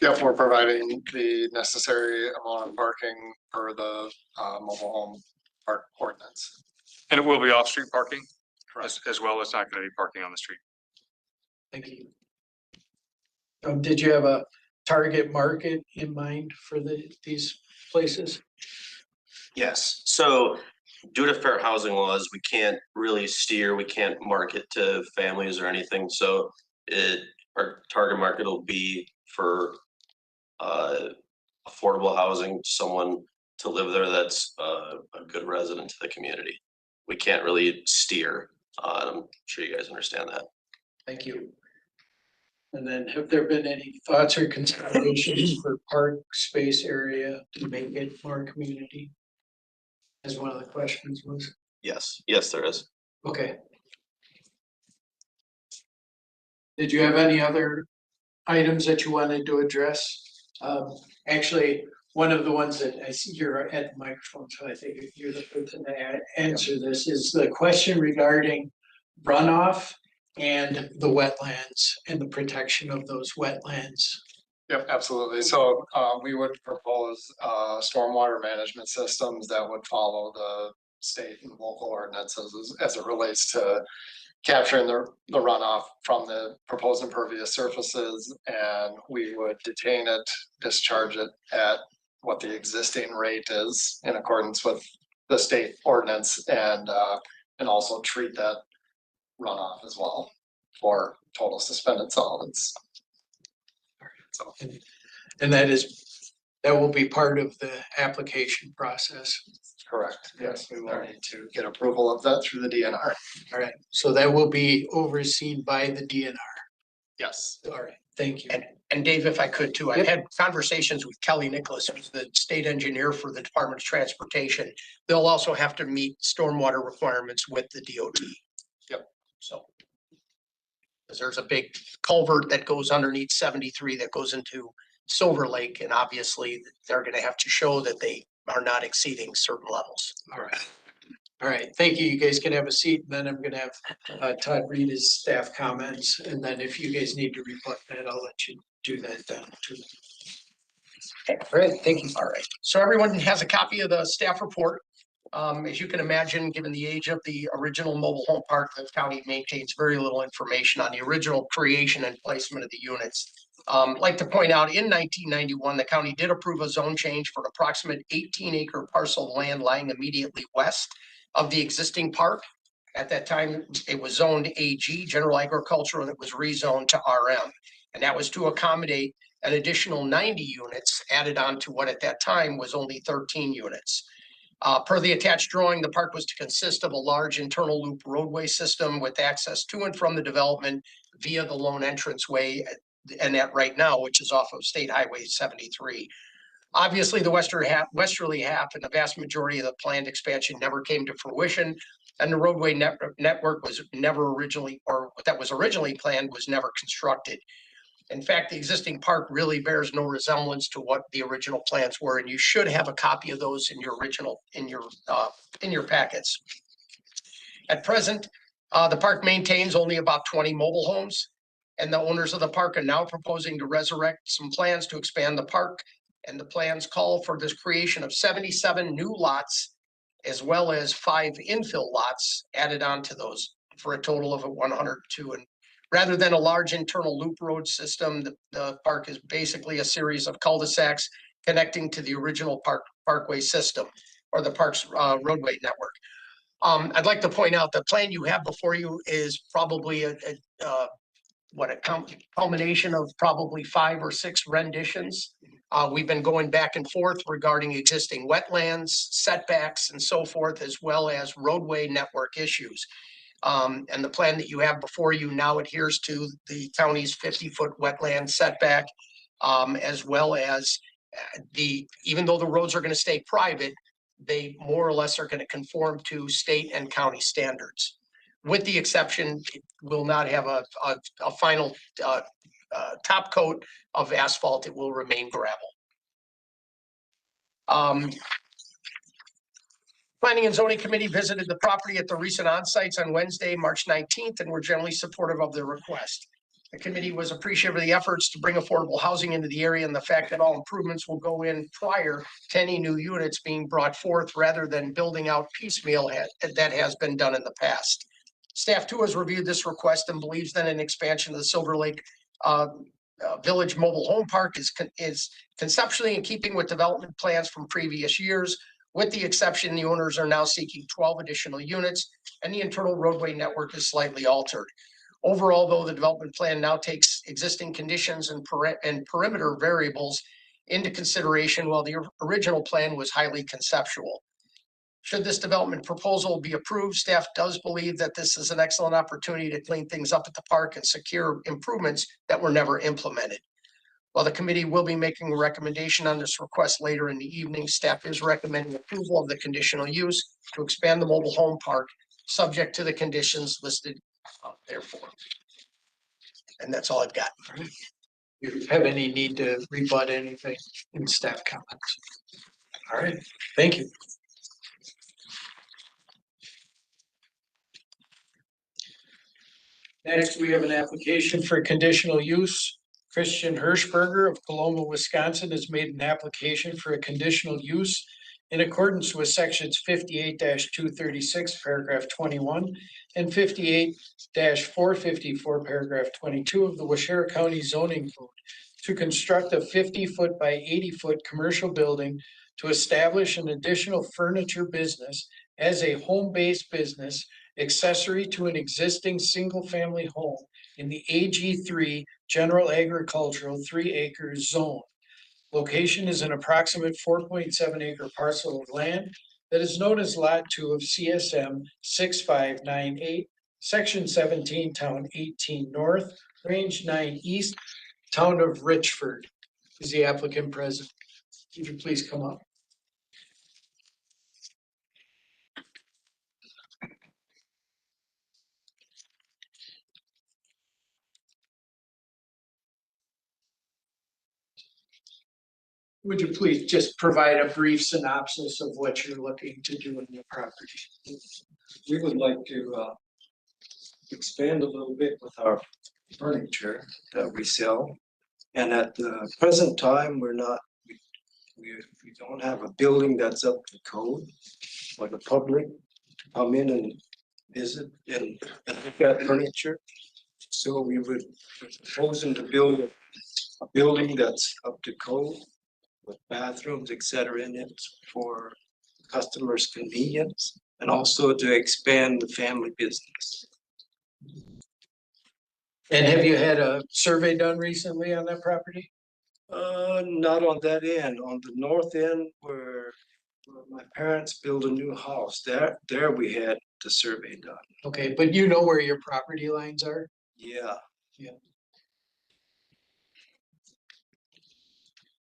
Yep, we're providing the necessary amount of parking for the mobile home park ordinance. And it will be off-street parking as well as not going to be parking on the street. Thank you. Did you have a target market in mind for these places? Yes, so due to fair housing laws, we can't really steer, we can't market to families or anything, so our target market will be for affordable housing, someone to live there that's a good resident to the community. We can't really steer. I'm sure you guys understand that. Thank you. And then have there been any thoughts or considerations for park space area to make it more community? As one of the questions was. Yes, there is. Okay. Did you have any other items that you wanted to address? Actually, one of the ones that I see you're at the microphone, so I think you're the person to answer this, is the question regarding runoff and the wetlands and the protection of those wetlands. Yep, absolutely. So we would propose stormwater management systems that would follow the state and local ordinances as it relates to capturing the runoff from the proposed impervious surfaces. And we would detain it, discharge it at what the existing rate is in accordance with the state ordinance, and also treat that runoff as well for total suspended solids. So. And that will be part of the application process. Correct. Yes, we will need to get approval of that through the DNR. All right, so that will be overseen by the DNR. Yes. All right, thank you. And Dave, if I could too, I've had conversations with Kelly Nicholas, who's the state engineer for the Department of Transportation. They'll also have to meet stormwater requirements with the DOT. Yep. So. Because there's a big culvert that goes underneath 73 that goes into Silver Lake, and obviously they're gonna have to show that they are not exceeding certain levels. All right. All right, thank you. You guys can have a seat, and then I'm gonna have Todd read his staff comments, and then if you guys need to rebut that, I'll let you do that then too. Okay, great, thank you. All right, so everyone has a copy of the staff report. As you can imagine, given the age of the original mobile home park, the county maintains very little information on the original creation and placement of the units. I'd like to point out, in 1991, the county did approve a zone change for an approximate 18-acre parcel of land lying immediately west of the existing park. At that time, it was zoned AG, general agricultural, and it was rezoned to RM. And that was to accommodate an additional 90 units added on to what at that time was only 13 units. Per the attached drawing, the park was to consist of a large internal loop roadway system with access to and from the development via the lone entranceway, and that right now, which is off of State Highway 73. Obviously, the westerly half and the vast majority of the planned expansion never came to fruition, and the roadway network was never originally, or that was originally planned, was never constructed. In fact, the existing park really bears no resemblance to what the original plans were, and you should have a copy of those in your original, in your packets. At present, the park maintains only about 20 mobile homes, and the owners of the park are now proposing to resurrect some plans to expand the park. And the plans call for this creation of 77 new lots, as well as 5 infill lots added onto those, for a total of 102. And rather than a large internal loop road system, the park is basically a series of cul-de-sacs connecting to the original parkway system, or the park's roadway network. I'd like to point out the plan you have before you is probably a culmination of probably 5 or 6 renditions. We've been going back and forth regarding existing wetlands, setbacks, and so forth, as well as roadway network issues. And the plan that you have before you now adheres to the county's 50-foot wetland setback, as well as even though the roads are going to stay private, they more or less are going to conform to state and county standards. With the exception, it will not have a final top coat of asphalt. It will remain gravel. Planning and Zoning Committee visited the property at the recent on-sites on Wednesday, March 19th, and were generally supportive of the request. The committee was appreciative of the efforts to bring affordable housing into the area and the fact that all improvements will go in prior to any new units being brought forth, rather than building out piecemeal that has been done in the past. Staff too has reviewed this request and believes that an expansion of the Silver Lake Village Mobile Home Park is conceptually in keeping with development plans from previous years. With the exception, the owners are now seeking 12 additional units, and the internal roadway network is slightly altered. Overall, though, the development plan now takes existing conditions and perimeter variables into consideration, while the original plan was highly conceptual. Should this development proposal be approved, staff does believe that this is an excellent opportunity to clean things up at the park and secure improvements that were never implemented. While the committee will be making a recommendation on this request later in the evening, staff is recommending approval of the conditional use to expand the mobile home park, subject to the conditions listed therefore. And that's all I've got. You have any need to rebut anything in staff comments? All right, thank you. Next, we have an application for conditional use. Christian Hirschberger of Paloma, Wisconsin has made an application for a conditional use in accordance with sections 58-236, paragraph 21, and 58-454, paragraph 22 of the Washera County zoning code to construct a 50-foot by 80-foot commercial building to establish an additional furniture business as a home-based business accessory to an existing single-family home in the AG3 General Agricultural 3-acre zone. Location is an approximate 4.7 acre parcel of land that is known as Lot 2 of CSM 6598, Section 17, Town 18 North, Range 9 East, Town of Richford. Is the applicant present? Would you please come up? Would you please just provide a brief synopsis of what you're looking to do in your property? We would like to expand a little bit with our furniture that we sell. And at the present time, we don't have a building that's up to code for the public to come in and visit and look at furniture. So we would proposing to build a building that's up to code with bathrooms, et cetera, in it for customers' convenience and also to expand the family business. And have you had a survey done recently on that property? Not on that end. On the north end where my parents built a new house, there we had the survey done. Okay, but you know where your property lines are? Yeah. Yeah.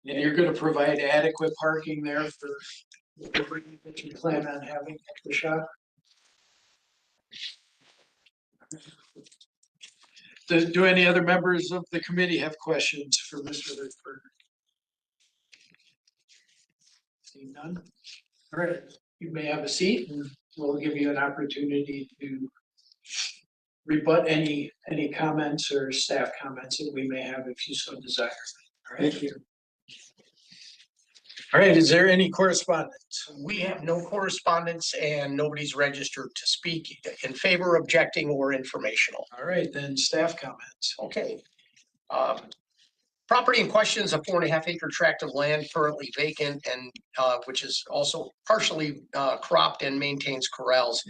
And you're gonna provide adequate parking there for what you plan on having at the shop? Do any other members of the committee have questions for Mr. Hirschberger? Seeing none? All right, you may have a seat and we'll give you an opportunity to rebut any comments or staff comments that we may have if you so desire. All right. Thank you. All right, is there any correspondence? We have no correspondence and nobody's registered to speak in favor, objecting, or informational. All right, then staff comments. Okay. Property in question is a 4.5 acre tract of land currently vacant and which is also partially cropped and maintains corrals.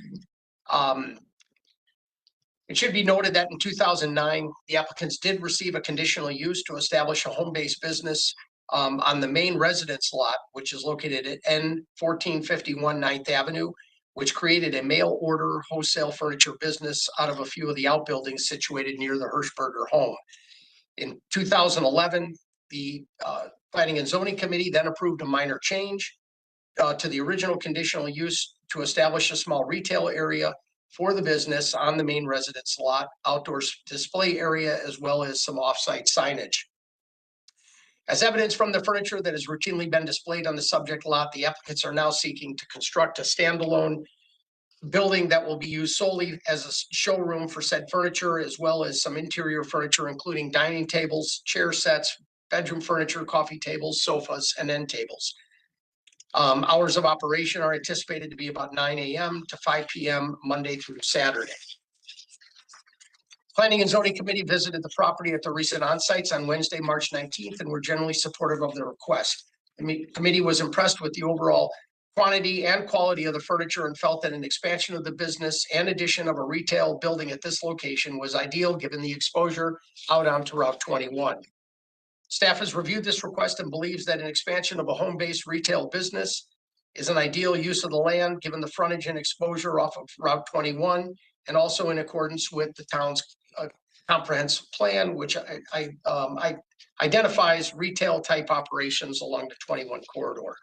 It should be noted that in 2009, the applicants did receive a conditional use to establish a home-based business on the main residence lot, which is located at N 1451 9th Avenue, which created a mail order wholesale furniture business out of a few of the outbuildings situated near the Hirschberger home. In 2011, the Planning and Zoning Committee then approved a minor change to the original conditional use to establish a small retail area for the business on the main residence lot, outdoor display area, as well as some off-site signage. As evidence from the furniture that has routinely been displayed on the subject lot, the applicants are now seeking to construct a standalone building that will be used solely as a showroom for said furniture, as well as some interior furniture, including dining tables, chair sets, bedroom furniture, coffee tables, sofas, and end tables. Hours of operation are anticipated to be about 9 a.m. to 5 p.m. Monday through Saturday. Planning and Zoning Committee visited the property at the recent on-sites on Wednesday, March 19th, and were generally supportive of the request. The committee was impressed with the overall quantity and quality of the furniture and felt that an expansion of the business and addition of a retail building at this location was ideal given the exposure out onto Route 21. Staff has reviewed this request and believes that an expansion of a home-based retail business is an ideal use of the land given the frontage and exposure off of Route 21 and also in accordance with the town's comprehensive plan, which identifies retail type operations along the 21 corridor.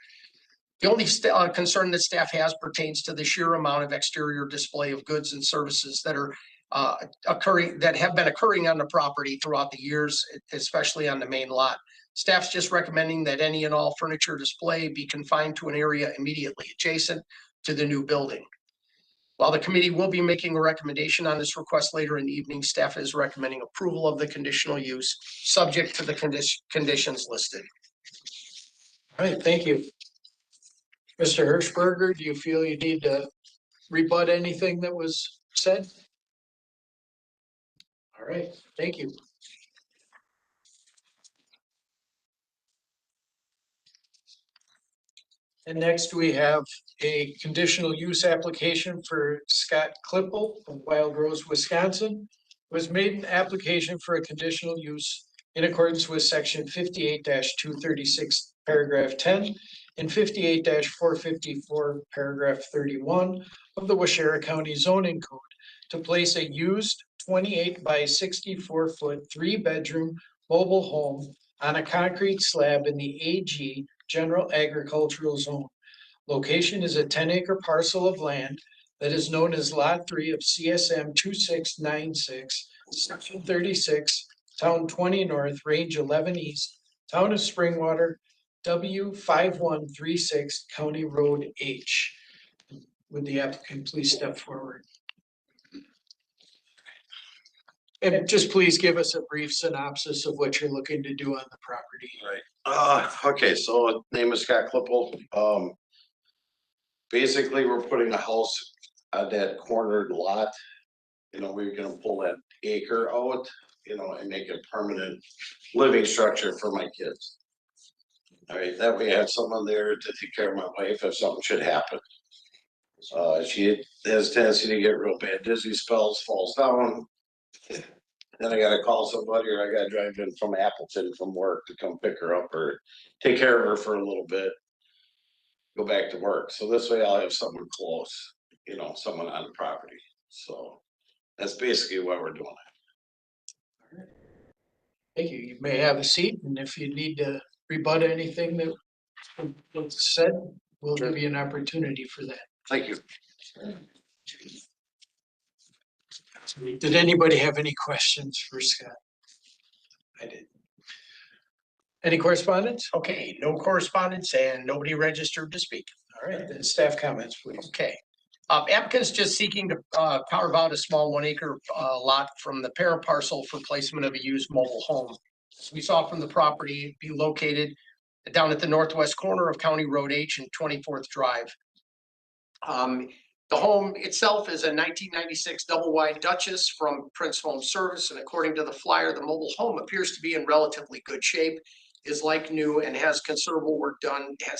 The only concern that staff has pertains to the sheer amount of exterior display of goods and services that are have been occurring on the property throughout the years, especially on the main lot. Staff's just recommending that any and all furniture display be confined to an area immediately adjacent to the new building. While the committee will be making a recommendation on this request later in the evening, staff is recommending approval of the conditional use, subject to the conditions listed. All right, thank you. Mr. Hirschberger, do you feel you need to rebut anything that was said? All right, thank you. And next we have a conditional use application for Scott Klippel of Wild Rose, Wisconsin. Was made an application for a conditional use in accordance with section 58-236, paragraph 10 and 58-454, paragraph 31 of the Waushara County zoning code to place a used 28 by 64 foot, 3-bedroom mobile home on a concrete slab in the AG General Agricultural Zone. Location is a 10-acre parcel of land that is known as Lot 3 of CSM 2696, Section 36, Town 20 North, Range 11 East, Town of Springwater, W5136, County Road H. Would the applicant please step forward? And just please give us a brief synopsis of what you're looking to do on the property. Right. Okay, so name is Scott Klippel. Basically, we're putting a house on that cornered lot. You know, we're gonna pull that acre out, you know, and make a permanent living structure for my kids. All right, that way I have someone there to take care of my wife if something should happen. She has a tendency to get real bad dizzy spells, falls down. Then I gotta call somebody or I gotta drive in from Appleton from work to come pick her up or take care of her for a little bit. Go back to work. So this way I'll have someone close, you know, someone on the property. So that's basically why we're doing it. Thank you. You may have a seat, and if you need to rebut anything that was said, we'll give you an opportunity for that. Thank you. Did anybody have any questions for Scott? I did. Any correspondence? Okay, no correspondence and nobody registered to speak. All right, then staff comments, please. Okay. Applicants just seeking to carve out a small 1-acre lot from the parent parcel for placement of a used mobile home. As we saw from the property, be located down at the northwest corner of County Road H and 24th Drive. The home itself is a 1996 double-wide Duchess from Prince Home Service, and according to the flyer, the mobile home appears to be in relatively good shape, is like new, and has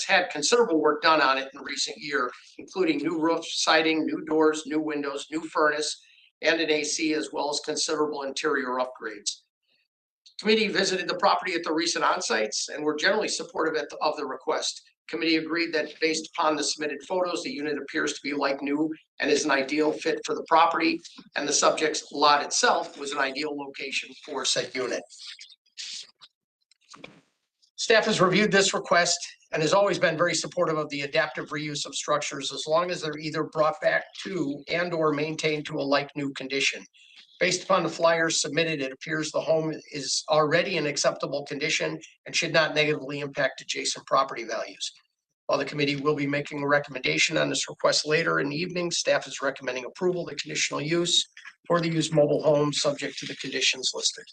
had considerable work done on it in recent year, including new roof, siding, new doors, new windows, new furnace, and an AC, as well as considerable interior upgrades. Committee visited the property at the recent on-sites and were generally supportive of the request. Committee agreed that based upon the submitted photos, the unit appears to be like new and is an ideal fit for the property, and the subject's lot itself was an ideal location for said unit. Staff has reviewed this request and has always been very supportive of the adaptive reuse of structures as long as they're either brought back to and or maintained to a like new condition. Based upon the flyers submitted, it appears the home is already in acceptable condition and should not negatively impact adjacent property values. While the committee will be making a recommendation on this request later in the evening, staff is recommending approval of the conditional use for the used mobile home subject to the conditions listed.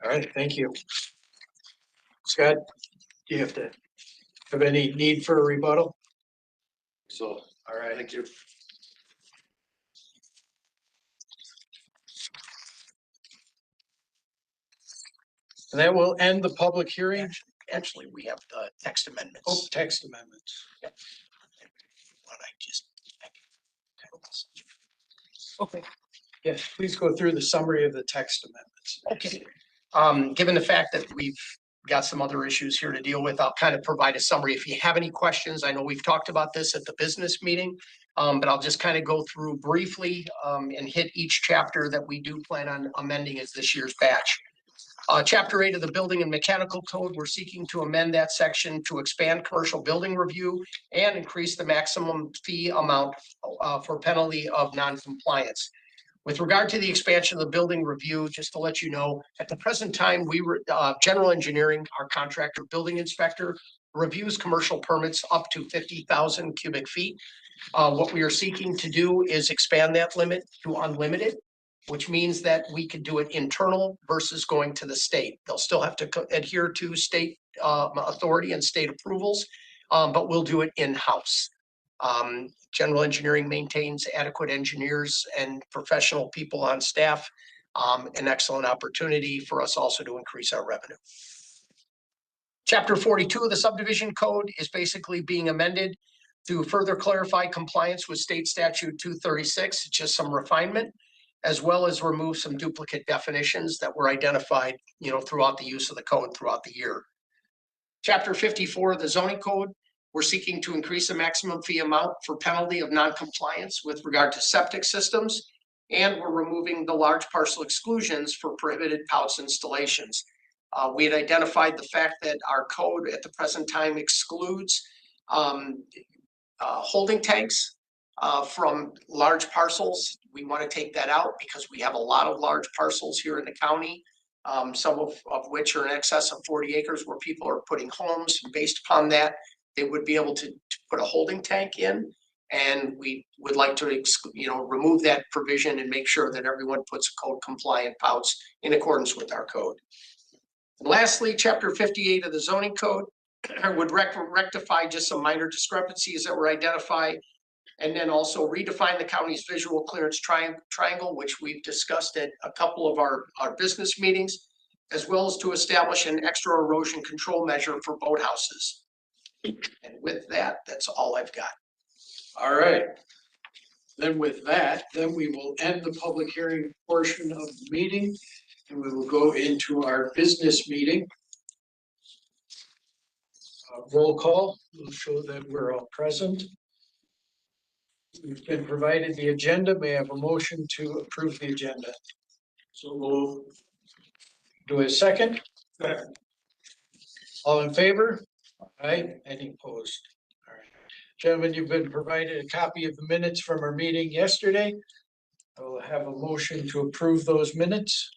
All right, thank you. Scott, do you have any need for a rebuttal? So, all right, thank you. And that will end the public hearing. Actually, we have the text amendments. Oh, text amendments. Yep. Okay. Yes, please go through the summary of the text amendments. Okay. Given the fact that we've got some other issues here to deal with, I'll kind of provide a summary. If you have any questions, I know we've talked about this at the business meeting, but I'll just kind of go through briefly and hit each chapter that we do plan on amending as this year's batch. Chapter 8 of the Building and Mechanical Code, we're seeking to amend that section to expand commercial building review and increase the maximum fee amount for penalty of non-compliance. With regard to the expansion of the building review, just to let you know, at the present time, we were general engineering, our contractor building inspector, reviews commercial permits up to 50,000 cubic feet. What we are seeking to do is expand that limit to unlimited, which means that we could do it internal versus going to the state. They'll still have to adhere to state authority and state approvals, but we'll do it in-house. General engineering maintains adequate engineers and professional people on staff. An excellent opportunity for us also to increase our revenue. Chapter 42 of the subdivision code is basically being amended to further clarify compliance with state statute 236, just some refinement, as well as remove some duplicate definitions that were identified, throughout the use of the code throughout the year. Chapter 54 of the zoning code, we're seeking to increase the maximum fee amount for penalty of non-compliance with regard to septic systems, and we're removing the large parcel exclusions for prohibited pouch installations. We had identified the fact that our code at the present time excludes holding tanks from large parcels. We want to take that out because we have a lot of large parcels here in the county, some of which are in excess of 40 acres where people are putting homes. Based upon that, they would be able to put a holding tank in. And we would like to, remove that provision and make sure that everyone puts a code compliant pouch in accordance with our code. And lastly, chapter 58 of the zoning code would rectify just some minor discrepancies that were identified, and then also redefine the county's visual clearance triangle, which we've discussed at a couple of our business meetings, as well as to establish an extra erosion control measure for boathouses. And with that, that's all I've got. All right. Then with that, we will end the public hearing portion of the meeting, and we will go into our business meeting. Roll call will show that we're all present. We've been provided the agenda. May I have a motion to approve the agenda? So move. Do a second? Second. All in favor? Aye. Any opposed? All right. Gentlemen, you've been provided a copy of the minutes from our meeting yesterday. I will have a motion to approve those minutes.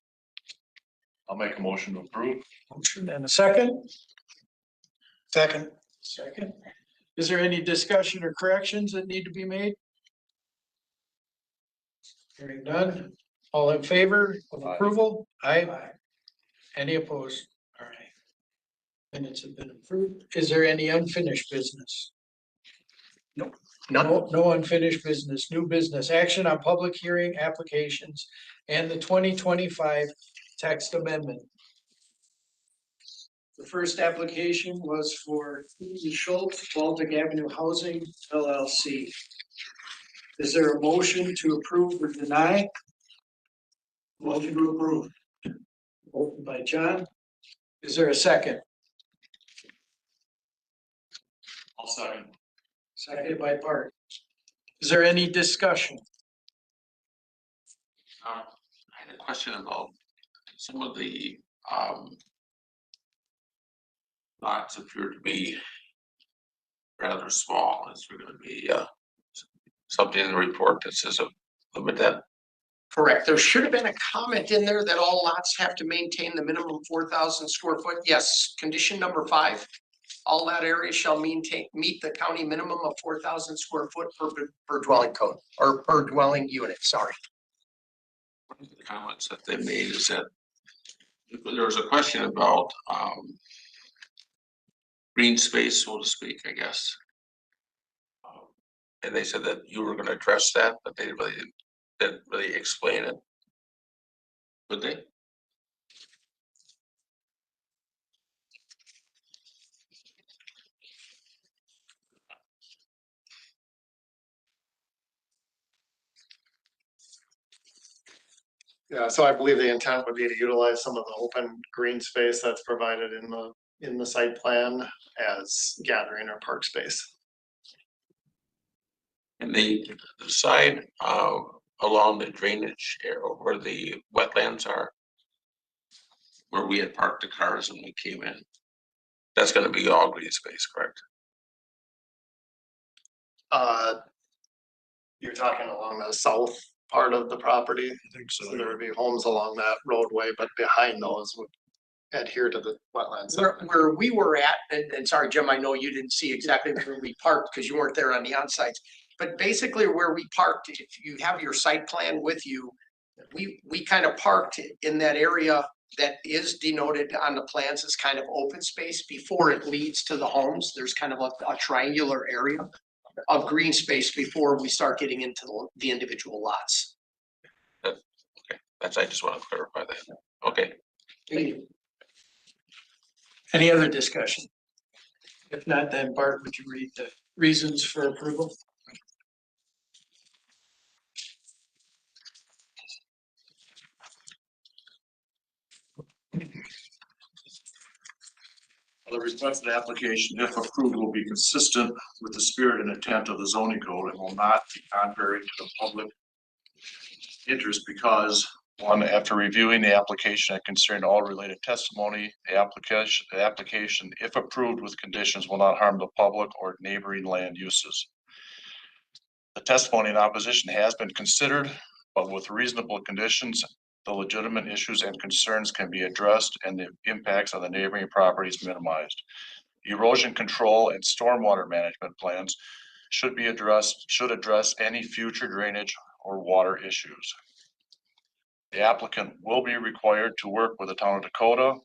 I'll make a motion to approve. Motion and a second. Second. Is there any discussion or corrections that need to be made? Hearing none. All in favor of approval? Aye. Any opposed? All right. Minutes have been approved. Is there any unfinished business? No. No unfinished business. New business. Action on public hearing applications and the 2025 text amendment. The first application was for Schultz, Baltic Avenue Housing LLC. Is there a motion to approve or deny? Motion to approve. Motion by John. Is there a second? I'll second. Seconded by Bart. Is there any discussion? I had a question about some of the lots appear to be rather small. Is there gonna be something in the report that says a limit that? Correct. There should have been a comment in there that all lots have to maintain the minimum 4,000 square foot. Yes, condition number 5. All that area shall meet the county minimum of 4,000 square foot per dwelling code, or per dwelling unit, sorry. One of the comments that they made is that there was a question about green space, so to speak, I guess. And they said that you were gonna address that, but they didn't really explain it. Would they? Yeah, so I believe the intent would be to utilize some of the open green space that's provided in the site plan as gathering or park space. And the side along the drainage area where the wetlands are, where we had parked the cars when we came in, that's gonna be all green space, correct? You're talking along the south part of the property? I think so. There would be homes along that roadway, but behind those would adhere to the wetlands. Where we were at, and sorry, Jim, I know you didn't see exactly where we parked because you weren't there on the onsites. but basically where we parked, if you have your site plan with you, we kind of parked in that area that is denoted on the plans as kind of open space before it leads to the homes. There's kind of a triangular area of green space before we start getting into the individual lots. That's, I just want to clarify that. Okay. Thank you. Any other discussion? If not, then Bart, would you read the reasons for approval? The requested application, if approved, will be consistent with the spirit and intent of the zoning code and will not be contrary to the public interest because, one, after reviewing the application and considering all related testimony, the application, if approved with conditions, will not harm the public or neighboring land uses. The testimony in opposition has been considered, but with reasonable conditions, the legitimate issues and concerns can be addressed and the impacts on the neighboring properties minimized. Erosion control and stormwater management plans should address any future drainage or water issues. The applicant will be required to work with the town of Dakota,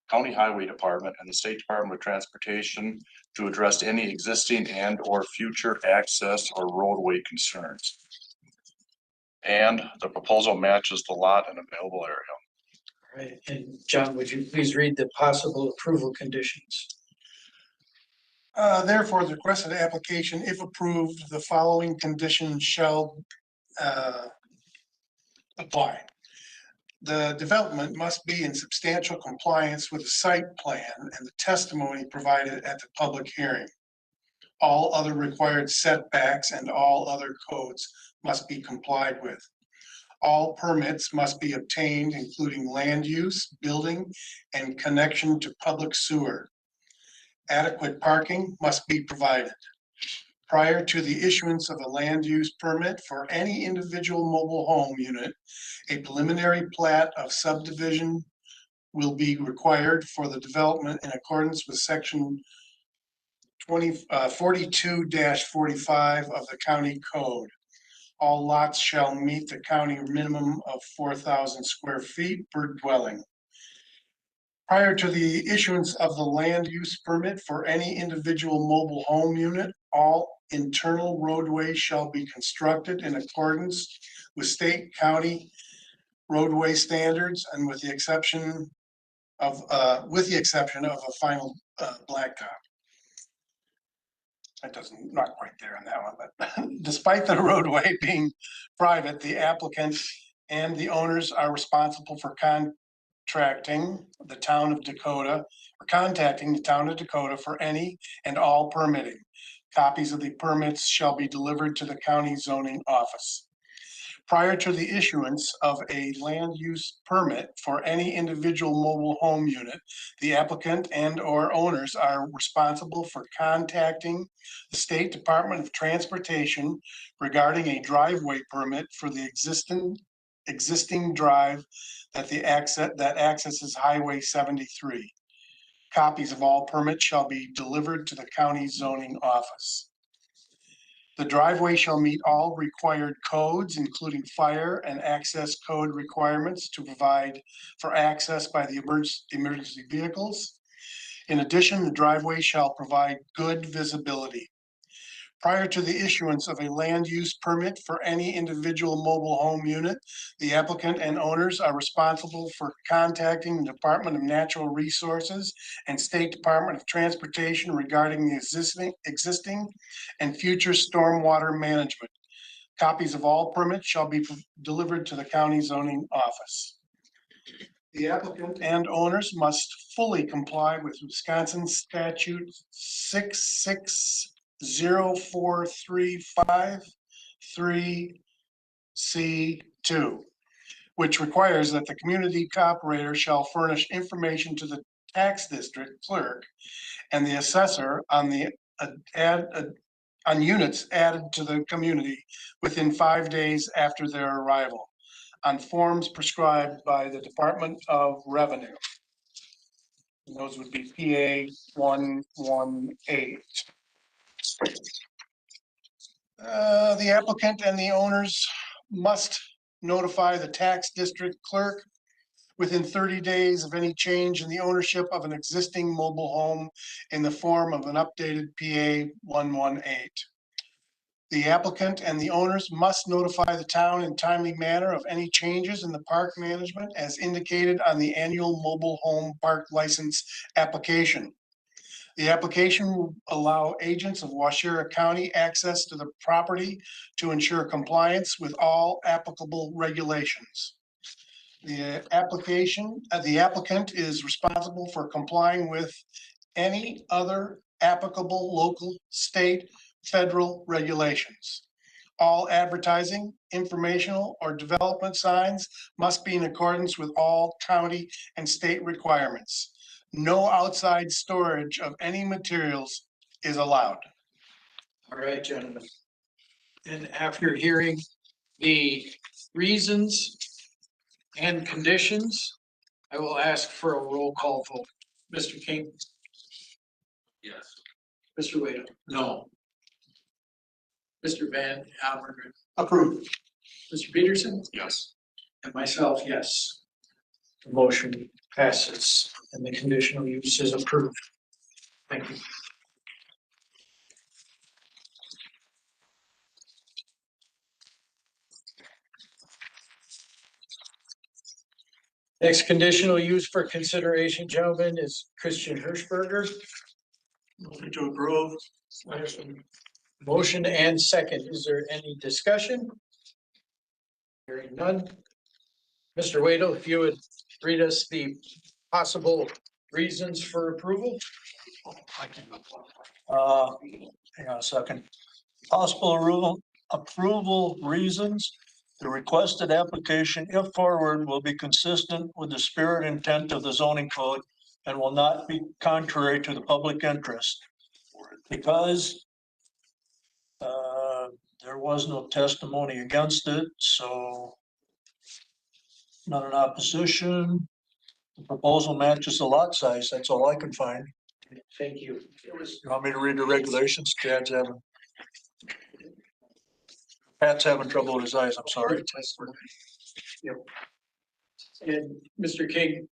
County Highway Department, and the State Department of Transportation to address any existing and or future access or roadway concerns. And the proposal matches the lot and available area. All right, and John, would you please read the possible approval conditions? Therefore, the requested application, if approved, the following conditions shall apply. The development must be in substantial compliance with the site plan and the testimony provided at the public hearing. All other required setbacks and all other codes must be complied with. All permits must be obtained, including land use, building, and connection to public sewer. Adequate parking must be provided. Prior to the issuance of a land use permit for any individual mobile home unit, a preliminary plat of subdivision will be required for the development in accordance with section 42-45 of the county code. All lots shall meet the county minimum of 4,000 square feet per dwelling. Prior to the issuance of the land use permit for any individual mobile home unit, all internal roadways shall be constructed in accordance with state, county roadway standards and with the exception of a final blacktop. That doesn't, not quite there on that one, but despite the roadway being private, the applicant and the owners are responsible for contacting the town of Dakota for any and all permitting. Copies of the permits shall be delivered to the county zoning office. Prior to the issuance of a land use permit for any individual mobile home unit, the applicant and or owners are responsible for contacting the State Department of Transportation regarding a driveway permit for the existing drive that accesses Highway 73. Copies of all permits shall be delivered to the county zoning office. The driveway shall meet all required codes, including fire and access code requirements to provide for access by the emergency vehicles. In addition, the driveway shall provide good visibility. Prior to the issuance of a land use permit for any individual mobile home unit, the applicant and owners are responsible for contacting the Department of Natural Resources and State Department of Transportation regarding the existing and future stormwater management. Copies of all permits shall be delivered to the county zoning office. The applicant and owners must fully comply with Wisconsin statute 6604353C2, which requires that the community operator shall furnish information to the tax district clerk and the assessor on the on units added to the community within 5 days after their arrival on forms prescribed by the Department of Revenue. And those would be PA 118. The applicant and the owners must notify the tax district clerk within 30 days of any change in the ownership of an existing mobile home in the form of an updated PA 118. The applicant and the owners must notify the town in timely manner of any changes in the park management as indicated on the annual mobile home park license application. The application will allow agents of Waushara County access to the property to ensure compliance with all applicable regulations. The applicant is responsible for complying with any other applicable local, state, federal regulations. All advertising, informational, or development signs must be in accordance with all county and state requirements. No outside storage of any materials is allowed. All right, gentlemen. And after hearing the reasons and conditions, I will ask for a roll call vote. Mr. King? Yes. Mr. Wade? No. Mr. Van Amergren? Approved. Mr. Peterson? Yes. And myself, yes. The motion passes and the conditional use is approved. Thank you. Next conditional use for consideration, gentlemen, is Christian Hirschberger. Motion to approve. Motion and second. Is there any discussion? Hearing none. Mr. Waddle, if you would read us the possible reasons for approval? Hang on a second. Possible approval reasons. The requested application, if forward, will be consistent with the spirit and intent of the zoning code and will not be contrary to the public interest. Because there was no testimony against it, so not in opposition. The proposal matches the lot size. That's all I can find. Thank you. You want me to read the regulations? Pat's having trouble with his eyes. I'm sorry. Yep. And Mr. King,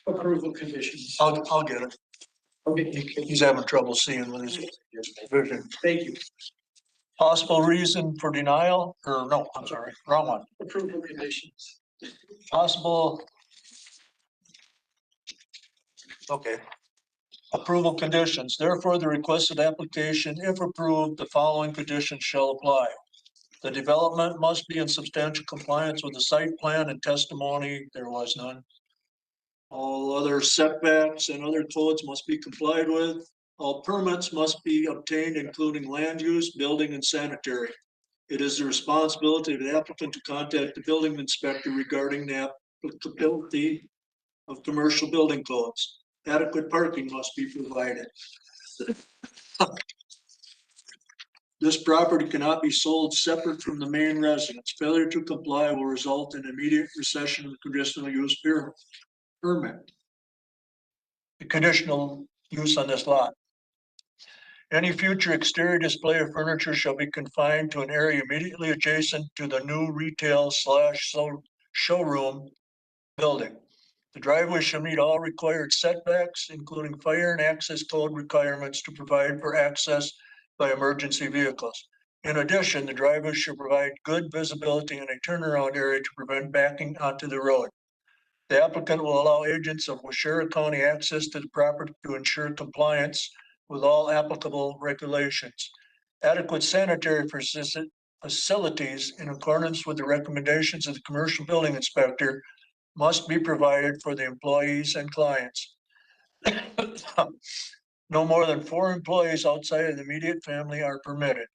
approval conditions. I'll get it. Okay. He's having trouble seeing with his vision. Thank you. Possible reason for denial, or no, I'm sorry, wrong one. Approval conditions. Possible. Okay. Approval conditions. Therefore, the requested application, if approved, the following conditions shall apply. The development must be in substantial compliance with the site plan and testimony. There was none. All other setbacks and other codes must be complied with. All permits must be obtained, including land use, building, and sanitary. It is the responsibility of the applicant to contact the building inspector regarding the applicability of commercial building codes. Adequate parking must be provided. This property cannot be sold separate from the main residence. Failure to comply will result in immediate recession of the conditional use permit. The conditional use on this lot. Any future exterior display of furniture shall be confined to an area immediately adjacent to the new retail / showroom building. The driveway shall meet all required setbacks, including fire and access code requirements to provide for access by emergency vehicles. In addition, the driveway should provide good visibility and a turnaround area to prevent backing onto the road. The applicant will allow agents of Waushara County access to the property to ensure compliance with all applicable regulations. Adequate sanitary facilities in accordance with the recommendations of the commercial building inspector must be provided for the employees and clients. No more than 4 employees outside of the immediate family are permitted.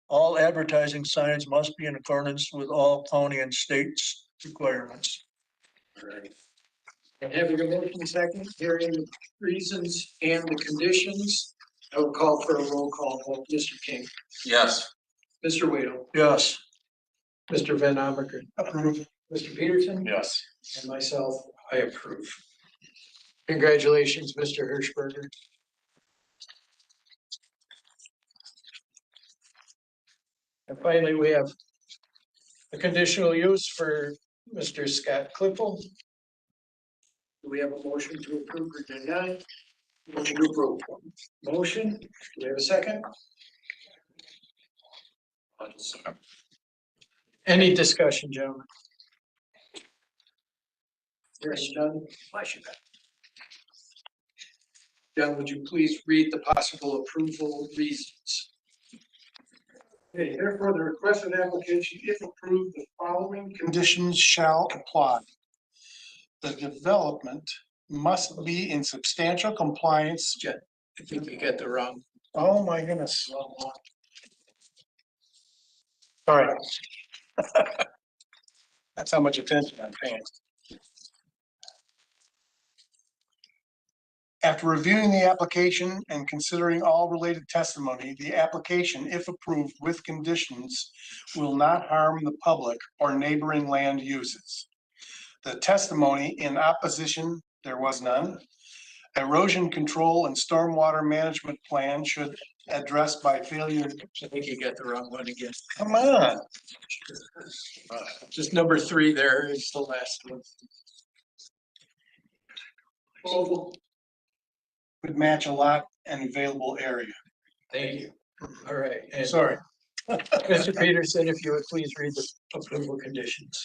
All advertising signs must be in accordance with all county and states requirements. And having a motion second, hearing the reasons and the conditions, I will call for a roll call vote. Mr. King. Yes. Mr. Waddle. Yes. Mr. Van Amergren. Approved. Mr. Peterson. Yes. And myself, I approve. Congratulations, Mr. Hirschberger. And finally, we have a conditional use for Mr. Scott Clipple. Do we have a motion to approve or deny? Motion to approve. Motion, do we have a second? Any discussion, gentlemen? Hearing none. John, would you please read the possible approval reasons? Okay, therefore, the requested application, if approved, the following conditions shall apply. The development must be in substantial compliance. I think you got the wrong. Oh, my goodness. Sorry. That's how much attention I'm paying. After reviewing the application and considering all related testimony, the application, if approved with conditions, will not harm the public or neighboring land uses. The testimony in opposition, there was none. Erosion control and stormwater management plan should address by failure. I think you got the wrong one again. Come on. Just number 3 there is the last one. Would match a lot and available area. Thank you. All right. And Sorry. Mr. Peterson, if you would please read the approval conditions.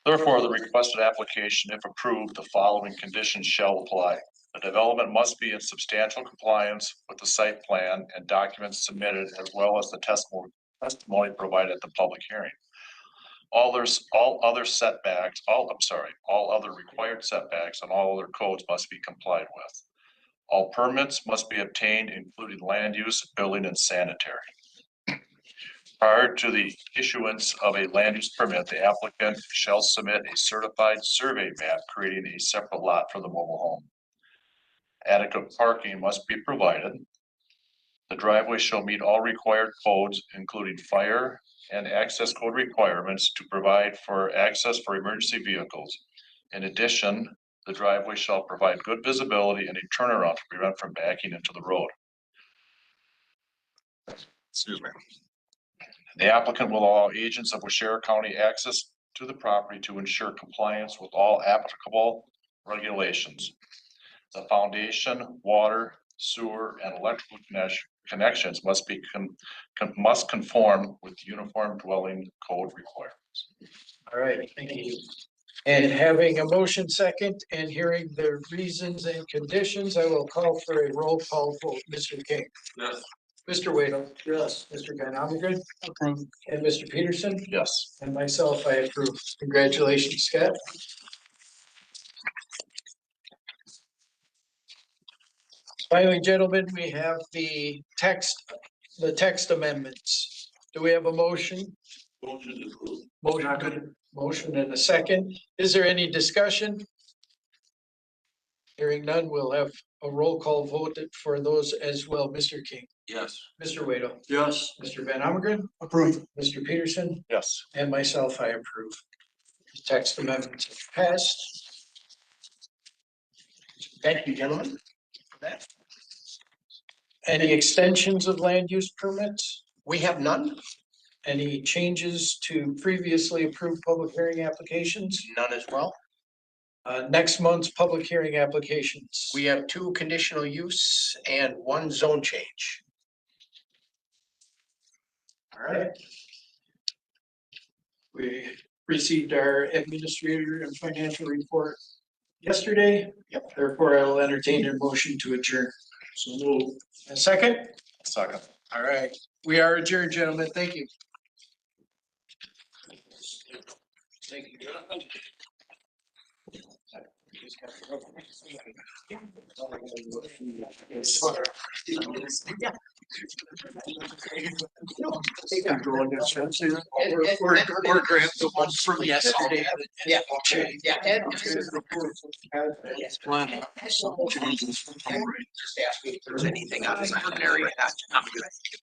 Therefore, the requested application, if approved, the following conditions shall apply. The development must be in substantial compliance with the site plan and documents submitted, as well as the testimony provided at the public hearing. All other required setbacks and all other codes must be complied with. All permits must be obtained, including land use, building, and sanitary. Prior to the issuance of a land use permit, the applicant shall submit a certified survey map creating a separate lot for the mobile home. Adequate parking must be provided. The driveway shall meet all required codes, including fire and access code requirements to provide for access for emergency vehicles. In addition, the driveway shall provide good visibility and a turnaround to prevent from backing into the road. Excuse me. The applicant will allow agents of Waushara County access to the property to ensure compliance with all applicable regulations. The foundation, water, sewer, and electrical connections must conform with uniform dwelling code requirements. All right, thank you. And having a motion second and hearing the reasons and conditions, I will call for a roll call vote. Mr. King. Yes. Mr. Waddle. Yes. Mr. Van Ameegeren. Approved. And Mr. Peterson. Yes. And myself, I approve. Congratulations, Scott. Finally, gentlemen, we have the text amendments. Do we have a motion? Motion and a second. Is there any discussion? Hearing none, we'll have a roll call vote for those as well. Mr. King. Yes. Mr. Waddle. Yes. Mr. Van Ameegeren. Approved. Mr. Peterson. Yes. And myself, I approve. The text amendments have passed. Thank you, gentlemen. Any extensions of land use permits? We have none. Any changes to previously approved public hearing applications? None as well. Next month's public hearing applications. We have 2 conditional use and 1 zone change. All right. We received our administrator and financial report yesterday. Yep. Therefore, I will entertain a motion to adjourn. So move. A second? Second. All right. We are adjourned, gentlemen. Thank you. Thank you. Or grant the ones from yesterday. Yeah. Yeah. Ed. Just ask me if there's anything outside of the area.